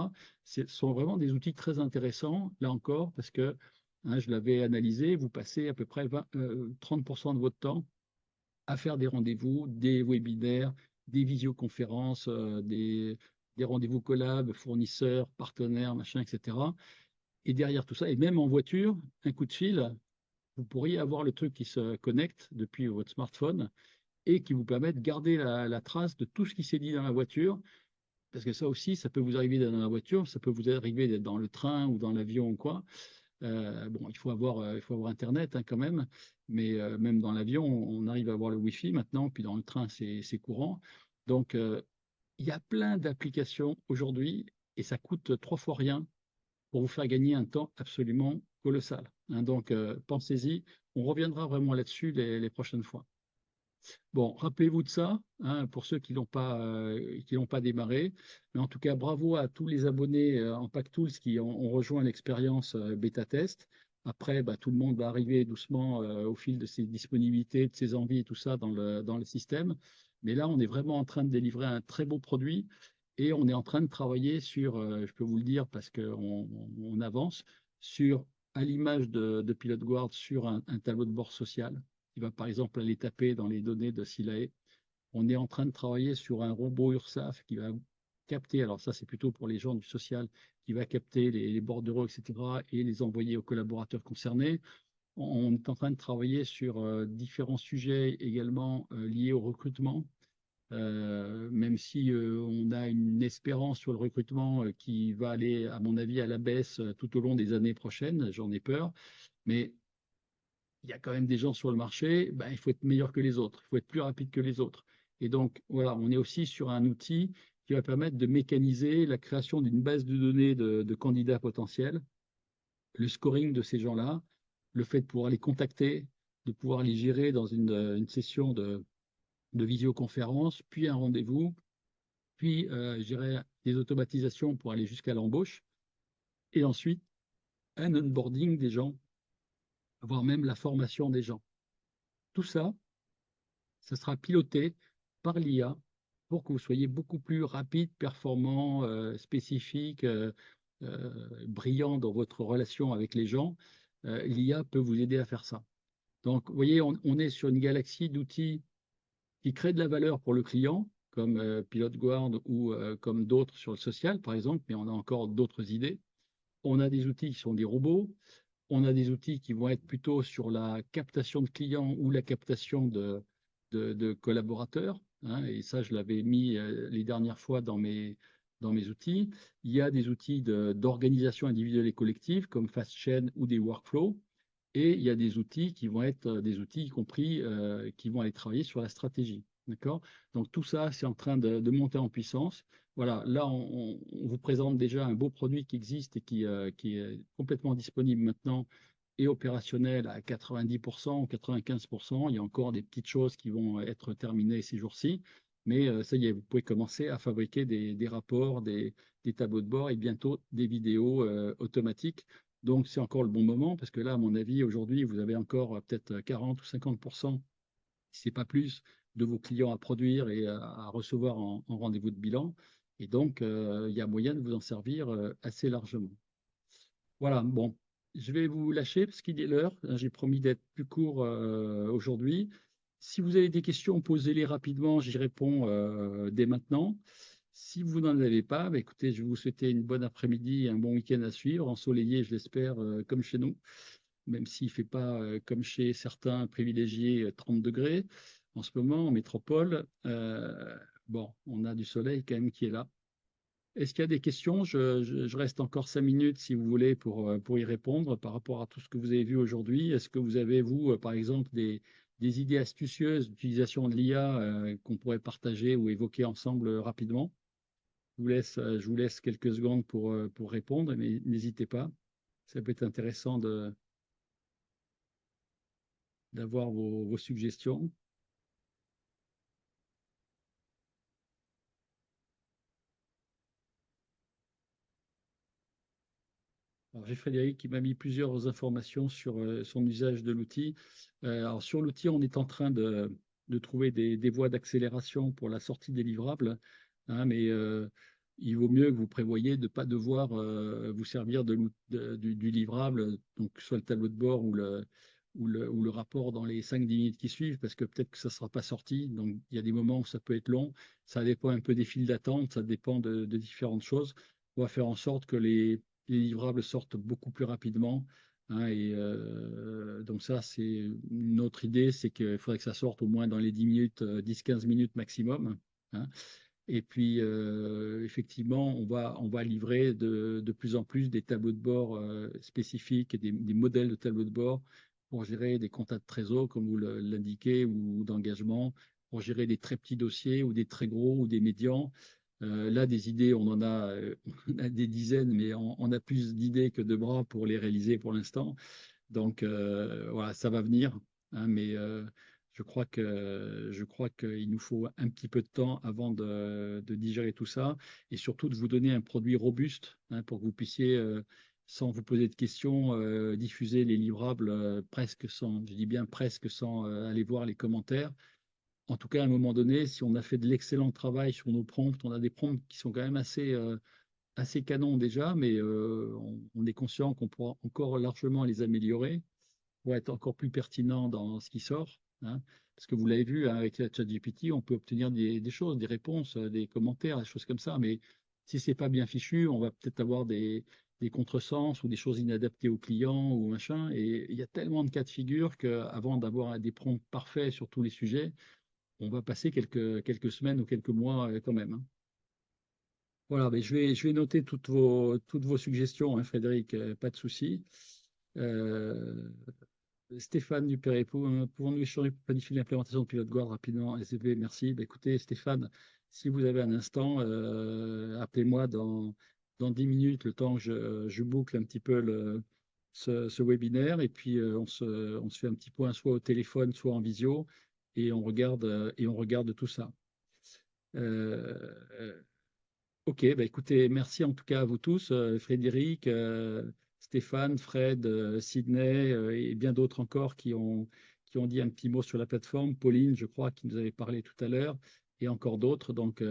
Ce sont vraiment des outils très intéressants, là encore, parce que hein, je l'avais analysé, vous passez à peu près 30% de votre temps à faire des rendez-vous, des webinaires, des visioconférences, des rendez-vous collab, fournisseurs, partenaires, machin, etc. Et derrière tout ça, et même en voiture, un coup de fil, vous pourriez avoir le truc qui se connecte depuis votre smartphone et qui vous permet de garder la trace de tout ce qui s'est dit dans la voiture. Parce que ça aussi, ça peut vous arriver d'être dans la voiture, ça peut vous arriver d'être dans le train ou dans l'avion ou quoi. Bon, il faut avoir Internet hein, quand même, mais même dans l'avion, on arrive à avoir le Wi-Fi maintenant, puis dans le train, c'est courant. Donc, il y a plein d'applications aujourd'hui et ça coûte 3 fois rien pour vous faire gagner un temps absolument colossal. Hein. Donc, pensez-y. On reviendra vraiment là-dessus les prochaines fois. Bon, rappelez-vous de ça, hein, pour ceux qui l'ont pas démarré. Mais en tout cas, bravo à tous les abonnés en Pack Tools qui ont rejoint l'expérience bêta test. Après, bah, tout le monde va arriver doucement au fil de ses disponibilités, de ses envies et tout ça dans le système. Mais là, on est vraiment en train de délivrer un très beau produit et on est en train de travailler sur, je peux vous le dire parce qu'on avance, sur, à l'image de Pilot Guard, sur un tableau de bord social qui va par exemple aller taper dans les données de Silae. On est en train de travailler sur un robot URSAF qui va capter, alors ça c'est plutôt pour les gens du social, qui va capter les bordereaux, etc., et les envoyer aux collaborateurs concernés. On est en train de travailler sur différents sujets également liés au recrutement, même si on a une espérance sur le recrutement qui va aller, à mon avis, à la baisse tout au long des années prochaines, j'en ai peur. Mais il y a quand même des gens sur le marché, ben, il faut être meilleur que les autres, il faut être plus rapide que les autres. Et donc, voilà, on est aussi sur un outil qui va permettre de mécaniser la création d'une base de données de candidats potentiels, le scoring de ces gens-là, le fait de pouvoir les contacter, de pouvoir les gérer dans une session de visioconférence, puis un rendez-vous, puis gérer des automatisations pour aller jusqu'à l'embauche, et ensuite un onboarding des gens, voire même la formation des gens. Tout ça, ça sera piloté par l'IA pour que vous soyez beaucoup plus rapide, performant, spécifique, brillant dans votre relation avec les gens. L'IA peut vous aider à faire ça. Donc, vous voyez, on est sur une galaxie d'outils qui créent de la valeur pour le client, comme Pilot Guard ou comme d'autres sur le social, par exemple, mais on a encore d'autres idées. On a des outils qui sont des robots. On a des outils qui vont être plutôt sur la captation de clients ou la captation de collaborateurs, hein, et ça, je l'avais mis les dernières fois dans mes outils. Il y a des outils d'organisation individuelle et collective comme FastChain ou des workflows. Et il y a des outils qui vont être des outils, y compris, qui vont aller travailler sur la stratégie. D'accord? Donc tout ça, c'est en train de monter en puissance. Voilà, là, on vous présente déjà un beau produit qui existe et qui est complètement disponible maintenant et opérationnel à 90% ou 95%. Il y a encore des petites choses qui vont être terminées ces jours-ci. Mais ça y est, vous pouvez commencer à fabriquer des rapports, des tableaux de bord et bientôt des vidéos automatiques. Donc, c'est encore le bon moment parce que là, à mon avis, aujourd'hui, vous avez encore peut-être 40 ou 50%, si ce n'est pas plus, de vos clients à produire et à recevoir en rendez-vous de bilan. Et donc, il y a moyen de vous en servir assez largement. Voilà, bon, je vais vous lâcher parce qu'il est l'heure. J'ai promis d'être plus court aujourd'hui. Si vous avez des questions, posez-les rapidement, j'y réponds dès maintenant. Si vous n'en avez pas, bah, écoutez, je vais vous souhaiter une bonne après-midi et un bon week-end à suivre, ensoleillé, je l'espère, comme chez nous, même s'il ne fait pas, comme chez certains privilégiés, 30 degrés en ce moment en métropole. Bon, on a du soleil quand même qui est là. Est-ce qu'il y a des questions? Je reste encore 5 minutes si vous voulez pour y répondre par rapport à tout ce que vous avez vu aujourd'hui. Est-ce que vous avez, vous, par exemple, des idées astucieuses d'utilisation de l'IA qu'on pourrait partager ou évoquer ensemble rapidement? Je vous laisse quelques secondes pour répondre, mais n'hésitez pas. Ça peut être intéressant d'avoir vos suggestions. Alors, j'ai Frédéric qui m'a mis plusieurs informations sur son usage de l'outil. Alors, sur l'outil, on est en train de trouver des voies d'accélération pour la sortie des livrables, hein, mais il vaut mieux que vous prévoyiez de ne pas devoir vous servir du livrable, donc soit le tableau de bord ou le rapport dans les 5-10 minutes qui suivent, parce que peut-être que ça ne sera pas sorti. Donc, il y a des moments où ça peut être long. Ça dépend un peu des files d'attente, ça dépend de différentes choses. On va faire en sorte que les livrables sortent beaucoup plus rapidement, hein, et donc ça, c'est une autre idée, c'est qu'il faudrait que ça sorte au moins dans les 10 minutes, 10-15 minutes maximum, hein. Et puis, effectivement, on va livrer de plus en plus des tableaux de bord spécifiques et des modèles de tableaux de bord pour gérer des comptes de trésor, comme vous l'indiquez, ou d'engagement, pour gérer des très petits dossiers ou des très gros ou des médians. Là, des idées, on a des dizaines, mais on a plus d'idées que de bras pour les réaliser pour l'instant. Donc, voilà, ça va venir, hein, mais je crois qu'il nous faut un petit peu de temps avant de digérer tout ça et surtout de vous donner un produit robuste, hein, pour que vous puissiez, sans vous poser de questions, diffuser les livrables presque sans, je dis bien presque sans aller voir les commentaires. En tout cas, à un moment donné, si on a fait de l'excellent travail sur nos prompts, on a des prompts qui sont quand même assez canons déjà, mais on est conscient qu'on pourra encore largement les améliorer pour être encore plus pertinent dans ce qui sort, hein. Parce que vous l'avez vu, hein, avec la ChatGPT, on peut obtenir des choses, des réponses, des commentaires, des choses comme ça, mais si c'est pas bien fichu, on va peut-être avoir des contresens ou des choses inadaptées aux clients ou machin. Et il y a tellement de cas de figure qu'avant d'avoir des prompts parfaits sur tous les sujets, on va passer quelques semaines ou quelques mois quand même, hein. Voilà, mais je vais noter toutes vos suggestions, hein, Frédéric, pas de souci. Euh, Stéphane Dupéré, pouvons-nous échanger pour planifier l'implémentation de pilote guard rapidement? SCP, merci. Bah, écoutez, Stéphane, si vous avez un instant, appelez-moi dans 10 minutes, le temps que je boucle un petit peu ce webinaire, et puis on se fait un petit point, soit au téléphone, soit en visio, et on regarde tout ça. Euh, Ok, bah écoutez, merci en tout cas à vous tous, Frédéric, Stéphane, Fred, Sydney et bien d'autres encore qui ont dit un petit mot sur la plateforme. Pauline, je crois, qui nous avait parlé tout à l'heure, et encore d'autres. Donc,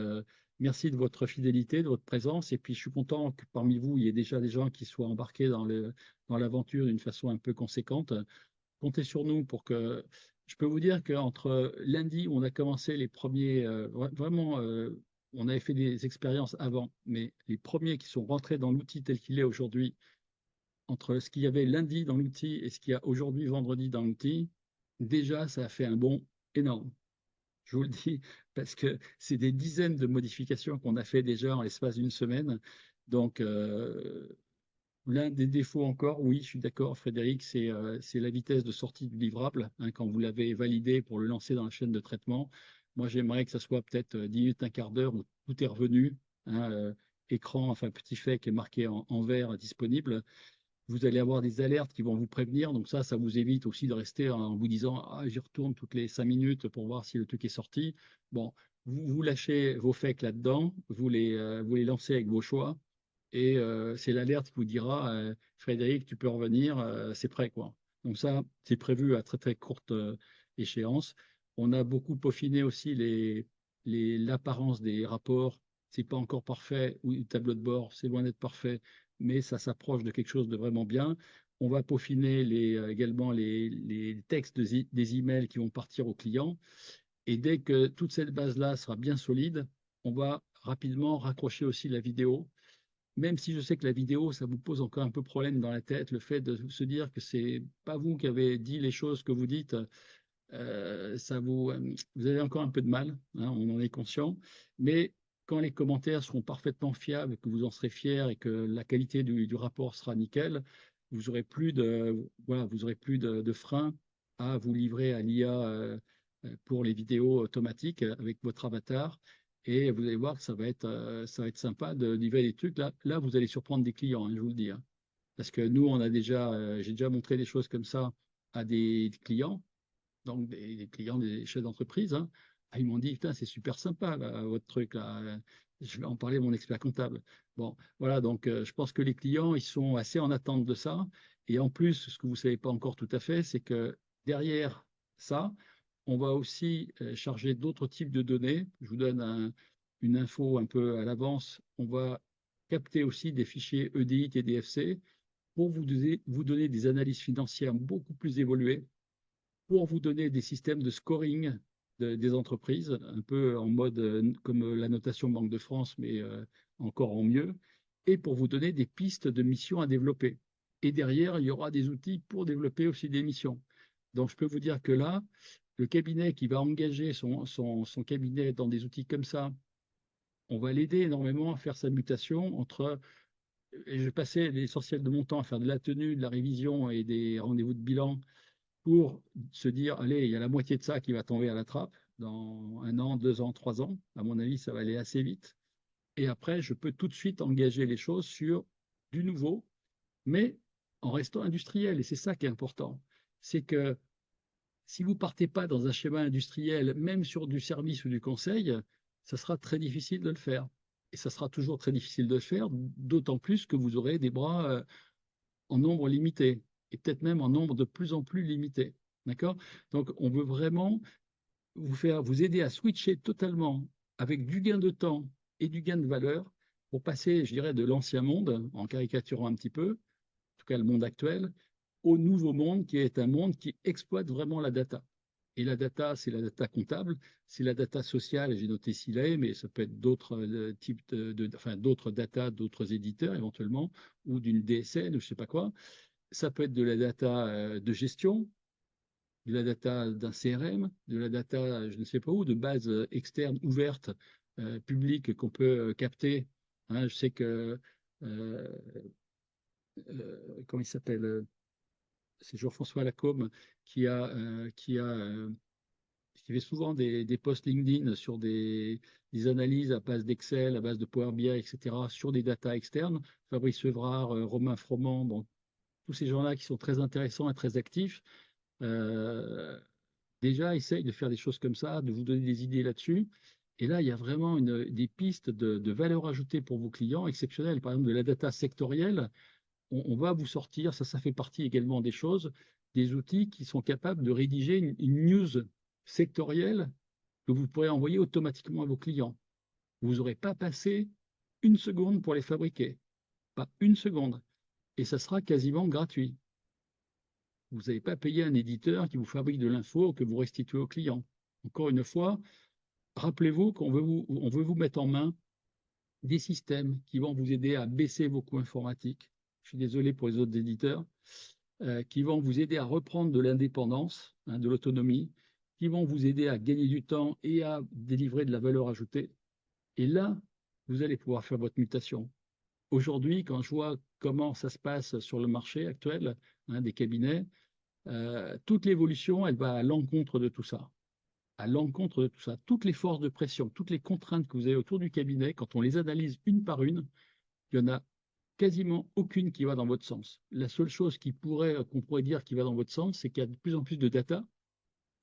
merci de votre fidélité, de votre présence. Et puis, je suis content que parmi vous, il y ait déjà des gens qui soient embarqués dans l'aventure d'une façon un peu conséquente. Comptez sur nous pour que. Je peux vous dire qu'entre lundi, où on a commencé les premiers, vraiment, on avait fait des expériences avant, mais les premiers qui sont rentrés dans l'outil tel qu'il est aujourd'hui, entre ce qu'il y avait lundi dans l'outil et ce qu'il y a aujourd'hui, vendredi, dans l'outil, déjà, ça a fait un bond énorme. Je vous le dis, parce que c'est des dizaines de modifications qu'on a fait déjà en l'espace d'une semaine. Donc, l'un des défauts encore, oui, je suis d'accord, Frédéric, c'est la vitesse de sortie du livrable, hein, quand vous l'avez validé pour le lancer dans la chaîne de traitement. Moi, j'aimerais que ça soit peut-être 10 minutes, un quart d'heure où tout est revenu, hein, écran, enfin petit fait qui est marqué en vert disponible. Vous allez avoir des alertes qui vont vous prévenir, donc ça vous évite aussi de rester en vous disant ah, j'y retourne toutes les 5 minutes pour voir si le truc est sorti. Bon, vous lâchez vos fakes là-dedans, vous les lancez avec vos choix, et c'est l'alerte qui vous dira Frédéric, tu peux revenir, c'est prêt quoi. Donc ça, c'est prévu à très très courte échéance. On a beaucoup peaufiné aussi l'apparence des rapports. C'est pas encore parfait, ou le tableau de bord, c'est loin d'être parfait, mais ça s'approche de quelque chose de vraiment bien. On va peaufiner également les textes des emails qui vont partir aux clients. Et dès que toute cette base-là sera bien solide, on va rapidement raccrocher aussi la vidéo, même si je sais que la vidéo, ça vous pose encore un peu problème dans la tête, le fait de se dire que c'est pas vous qui avez dit les choses que vous dites, vous avez encore un peu de mal, hein, on en est conscient, mais quand les commentaires seront parfaitement fiables, que vous en serez fiers et que la qualité du rapport sera nickel, vous aurez plus voilà, vous aurez plus de frein à vous livrer à l'IA pour les vidéos automatiques avec votre avatar. Et vous allez voir que ça va être sympa de livrer des trucs. Là, vous allez surprendre des clients, hein, je vous le dis, hein. Parce que nous, j'ai déjà montré des choses comme ça à des clients, donc des clients, des chefs d'entreprise, hein. Ah, ils m'ont dit, putain, c'est super sympa, là, votre truc, là. Je vais en parler à mon expert comptable. Bon, voilà, donc je pense que les clients, ils sont assez en attente de ça. Et en plus, ce que vous ne savez pas encore tout à fait, c'est que derrière ça, on va aussi charger d'autres types de données. Je vous donne une info un peu à l'avance. On va capter aussi des fichiers EDI et DFC pour vous donner des analyses financières beaucoup plus évoluées, pour vous donner des systèmes de scoring des entreprises, un peu en mode comme la notation Banque de France, mais encore en mieux, et pour vous donner des pistes de missions à développer. Et derrière, il y aura des outils pour développer aussi des missions. Donc, je peux vous dire que là, le cabinet qui va engager son cabinet dans des outils comme ça, on va l'aider énormément à faire sa mutation entre, et je passais l'essentiel de mon temps à faire de la tenue, de la révision et des rendez-vous de bilan, pour se dire, allez, il y a la moitié de ça qui va tomber à la trappe dans 1 an, 2 ans, 3 ans. À mon avis, ça va aller assez vite. Et après, je peux tout de suite engager les choses sur du nouveau, mais en restant industriel. Et c'est ça qui est important. C'est que si vous partez pas dans un schéma industriel, même sur du service ou du conseil, ça sera très difficile de le faire. Et ça sera toujours très difficile de le faire, d'autant plus que vous aurez des bras en nombre limité, et peut-être même en nombre de plus en plus limité. D'accord? Donc, on veut vraiment vous aider à switcher totalement avec du gain de temps et du gain de valeur pour passer, je dirais, de l'ancien monde, en caricaturant un petit peu, en tout cas le monde actuel, au nouveau monde qui est un monde qui exploite vraiment la data. Et la data, c'est la data comptable, c'est la data sociale, j'ai noté SILA, mais ça peut être d'autres types enfin, d'autres data, d'autres éditeurs éventuellement, ou d'une DSN, ou je ne sais pas quoi. Ça peut être de la data de gestion, de la data d'un CRM, de la data, je ne sais pas où, de bases externes ouvertes, publiques qu'on peut capter. Hein, je sais que, comment il s'appelle, c'est Jean-François Lacombe qui a, qui fait souvent des posts LinkedIn sur des analyses à base d'Excel, à base de Power BI, etc., sur des datas externes. Fabrice Evrard, Romain Froment, bon, tous ces gens-là qui sont très intéressants et très actifs, euh, déjà essayent de faire des choses comme ça, de vous donner des idées là-dessus. Et là, il y a vraiment des pistes de valeur ajoutée pour vos clients exceptionnelles. Par exemple, de la data sectorielle, on va vous sortir, ça fait partie également des choses, des outils qui sont capables de rédiger une news sectorielle que vous pourrez envoyer automatiquement à vos clients. Vous n'aurez pas passé une seconde pour les fabriquer, pas une seconde. Et ça sera quasiment gratuit. Vous n'avez pas payé un éditeur qui vous fabrique de l'info que vous restituez au client. Encore une fois, rappelez-vous on veut vous mettre en main des systèmes qui vont vous aider à baisser vos coûts informatiques. Je suis désolé pour les autres éditeurs, qui vont vous aider à reprendre de l'indépendance, hein, de l'autonomie, qui vont vous aider à gagner du temps et à délivrer de la valeur ajoutée. Et là, vous allez pouvoir faire votre mutation. Aujourd'hui, quand je vois comment ça se passe sur le marché actuel, hein, des cabinets, toute l'évolution, elle va à l'encontre de tout ça. À l'encontre de tout ça. Toutes les forces de pression, toutes les contraintes que vous avez autour du cabinet, quand on les analyse une par une, il y en a quasiment aucune qui va dans votre sens. La seule chose qu'on pourrait dire qui va dans votre sens, c'est qu'il y a de plus en plus de data,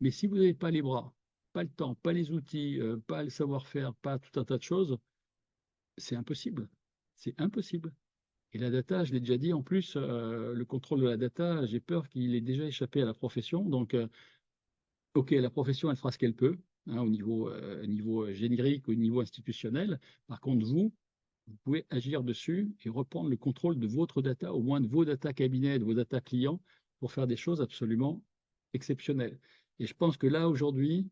mais si vous n'avez pas les bras, pas le temps, pas les outils, pas le savoir-faire, pas tout un tas de choses, c'est impossible. C'est impossible. Et la data, je l'ai déjà dit, en plus, le contrôle de la data, j'ai peur qu'il ait déjà échappé à la profession. Donc, OK, la profession, elle fera ce qu'elle peut, hein, au niveau générique, au niveau institutionnel. Par contre, vous pouvez agir dessus et reprendre le contrôle de votre data, au moins de vos data cabinets, de vos data clients, pour faire des choses absolument exceptionnelles. Et je pense que là, aujourd'hui,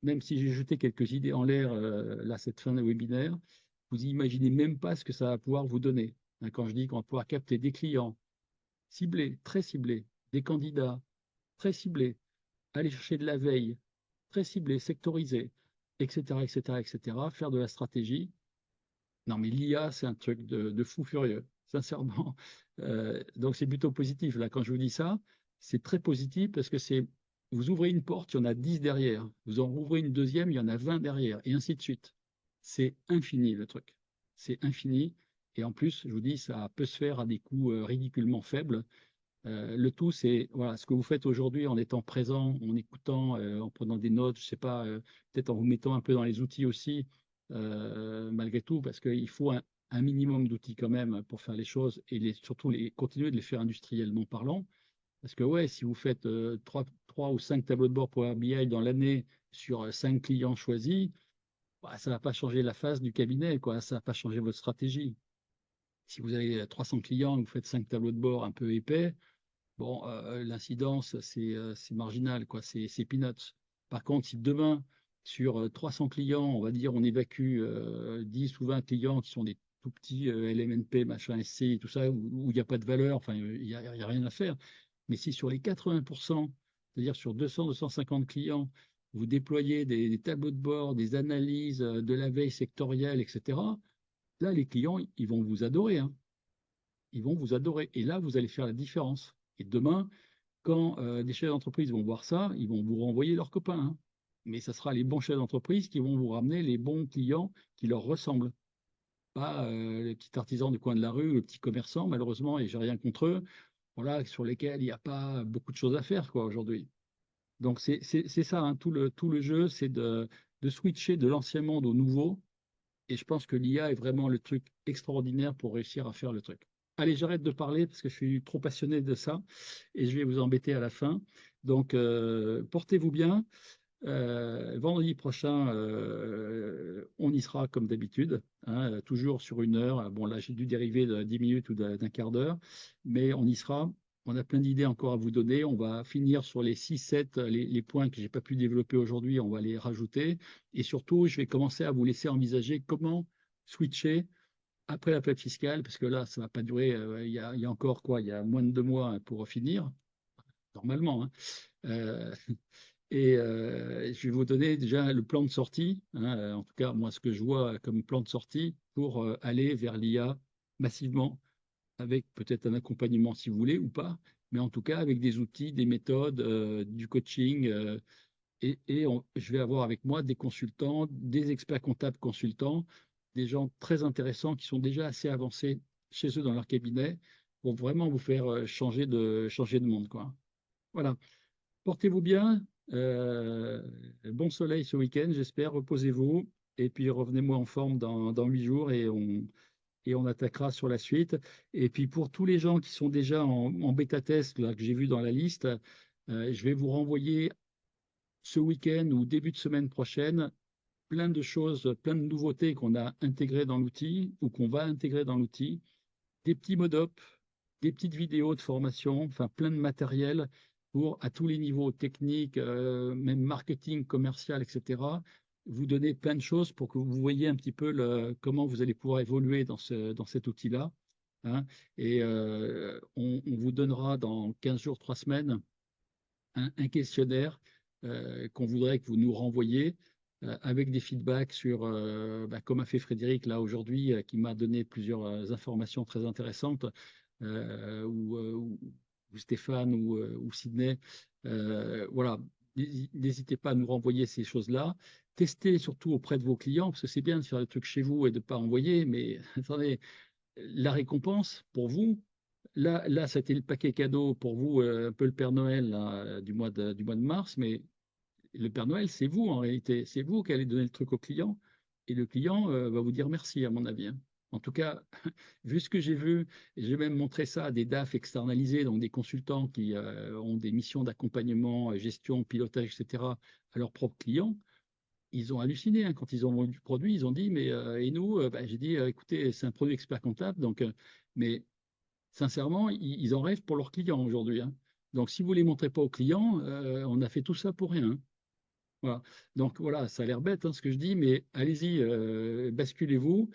même si j'ai jeté quelques idées en l'air, là, cette fin de webinaire, vous n'imaginez même pas ce que ça va pouvoir vous donner. Hein, quand je dis qu'on va pouvoir capter des clients ciblés, très ciblés, des candidats très ciblés, aller chercher de la veille, très ciblée, sectorisée, etc., etc., etc., faire de la stratégie. Non, mais l'IA, c'est un truc de fou furieux, sincèrement. Donc, c'est plutôt positif. Là, quand je vous dis ça, c'est très positif parce que vous ouvrez une porte, il y en a 10 derrière. Vous en ouvrez une deuxième, il y en a 20 derrière, et ainsi de suite. C'est infini, le truc. C'est infini. Et en plus, je vous dis, ça peut se faire à des coûts ridiculement faibles. Le tout, c'est voilà, ce que vous faites aujourd'hui en étant présent, en écoutant, en prenant des notes, je sais pas, peut-être en vous mettant un peu dans les outils aussi, malgré tout, parce qu'il faut un minimum d'outils quand même pour faire les choses et surtout continuer de les faire industriellement parlant. Parce que ouais, si vous faites 3 ou 5 tableaux de bord Power BI dans l'année sur 5 clients choisis, bah, ça ne va pas changer la face du cabinet, quoi. Ça ne va pas changer votre stratégie. Si vous avez 300 clients et vous faites 5 tableaux de bord un peu épais, bon, l'incidence, c'est marginal, quoi, c'est peanuts. Par contre, si demain, sur 300 clients, on va dire, on évacue 10 ou 20 clients qui sont des tout petits LMNP, machin, SCI, tout ça, où il n'y a pas de valeur, enfin, il y a rien à faire. Mais si sur les 80%, c'est-à-dire sur 200, 250 clients, vous déployez des tableaux de bord, des analyses, de la veille sectorielle, etc., là, les clients, ils vont vous adorer, hein. Ils vont vous adorer. Et là, vous allez faire la différence. Et demain, quand des chefs d'entreprise vont voir ça, ils vont vous renvoyer leurs copains, hein. Mais ça sera les bons chefs d'entreprise qui vont vous ramener les bons clients qui leur ressemblent. Pas les petits artisans du coin de la rue, le petit commerçant, malheureusement, et j'ai rien contre eux, voilà, sur lesquels il n'y a pas beaucoup de choses à faire, quoi, aujourd'hui. Donc c'est ça, hein, tout le jeu, c'est de switcher de l'ancien monde au nouveau. Et je pense que l'IA est vraiment le truc extraordinaire pour réussir à faire le truc. Allez, j'arrête de parler parce que je suis trop passionné de ça et je vais vous embêter à la fin. Donc, portez-vous bien. Vendredi prochain, on y sera comme d'habitude, hein, toujours sur 1 heure. Bon, là, j'ai dû dériver de 10 minutes ou d'un quart d'heure, mais on y sera. On a plein d'idées encore à vous donner. On va finir sur les 6-7, les points que je n'ai pas pu développer aujourd'hui, on va les rajouter. Et surtout, je vais commencer à vous laisser envisager comment switcher après la plaque fiscale, parce que là, ça ne va pas durer. Il y a encore quoi? Il y a moins de 2 mois pour finir, normalement, hein. Euh, et je vais vous donner déjà le plan de sortie, hein, en tout cas, moi, ce que je vois comme plan de sortie pour aller vers l'IA massivement avec peut-être un accompagnement si vous voulez ou pas, mais en tout cas avec des outils, des méthodes, du coaching. Je vais avoir avec moi des consultants, des experts comptables consultants, des gens très intéressants qui sont déjà assez avancés chez eux dans leur cabinet pour vraiment vous faire changer de monde, quoi. Voilà. Portez-vous bien. Bon soleil ce week-end, j'espère. Reposez-vous. Et puis revenez-moi en forme dans 8 jours et on attaquera sur la suite. Et puis pour tous les gens qui sont déjà en bêta-test, là, que j'ai vu dans la liste, je vais vous renvoyer ce week-end ou début de semaine prochaine plein de choses, plein de nouveautés qu'on a intégrées dans l'outil ou qu'on va intégrer dans l'outil, des petits mock-ups, des petites vidéos de formation, enfin plein de matériel pour, à tous les niveaux techniques, même marketing, commercial, etc., vous donner plein de choses pour que vous voyez un petit peu comment vous allez pouvoir évoluer dans cet outil-là. Hein. Et on vous donnera dans 15 jours, 3 semaines, un questionnaire qu'on voudrait que vous nous renvoyiez avec des feedbacks sur, comme a fait Frédéric là aujourd'hui, qui m'a donné plusieurs informations très intéressantes, ou Stéphane ou Sydney. Voilà, n'hésitez pas à nous renvoyer ces choses-là. Testez surtout auprès de vos clients, parce que c'est bien de faire le truc chez vous et de ne pas envoyer, mais attendez, la récompense pour vous, là, c'était le paquet cadeau pour vous, un peu le Père Noël là, du mois de mars, mais le Père Noël, c'est vous en réalité. C'est vous qui allez donner le truc au client et le client va vous dire merci, à mon avis. Hein. En tout cas, vu ce que j'ai vu, j'ai même montré ça à des DAF externalisés, donc des consultants qui ont des missions d'accompagnement, gestion, pilotage, etc., à leurs propres clients. Ils ont halluciné hein, quand ils ont vendu le produit. Ils ont dit, mais et nous, j'ai dit, écoutez, c'est un produit expert comptable, donc, mais sincèrement, ils en rêvent pour leurs clients aujourd'hui. Hein. Donc, si vous ne les montrez pas aux clients, on a fait tout ça pour rien. Hein. Voilà. Donc, voilà, ça a l'air bête hein, ce que je dis, mais allez-y, basculez-vous,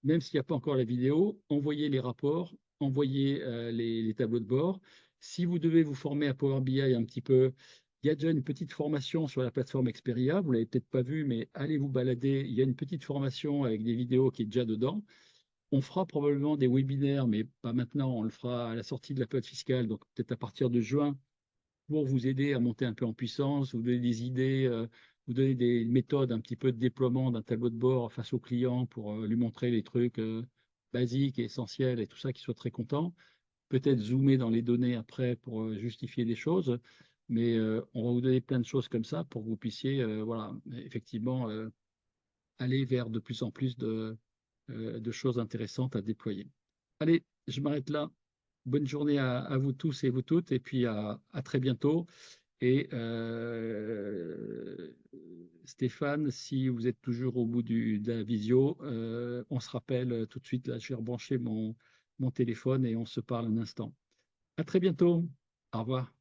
même s'il n'y a pas encore la vidéo, envoyez les rapports, envoyez les tableaux de bord. Si vous devez vous former à Power BI un petit peu, il y a déjà une petite formation sur la plateforme Experia. Vous ne l'avez peut-être pas vue, mais allez vous balader. Il y a une petite formation avec des vidéos qui est déjà dedans. On fera probablement des webinaires, mais pas maintenant. On le fera à la sortie de la période fiscale, donc peut-être à partir de juin, pour vous aider à monter un peu en puissance, vous donner des idées, vous donner des méthodes, un petit peu de déploiement d'un tableau de bord face au client pour lui montrer les trucs basiques et essentiels et tout ça, qu'il soit très content. Peut-être zoomer dans les données après pour justifier des choses, mais on va vous donner plein de choses comme ça pour que vous puissiez, voilà, effectivement, aller vers de plus en plus de choses intéressantes à déployer. Allez, je m'arrête là. Bonne journée à vous tous et vous toutes, et puis à très bientôt. Et Stéphane, si vous êtes toujours au bout de la visio, on se rappelle tout de suite. Là, je vais rebrancher mon téléphone et on se parle un instant. À très bientôt. Au revoir.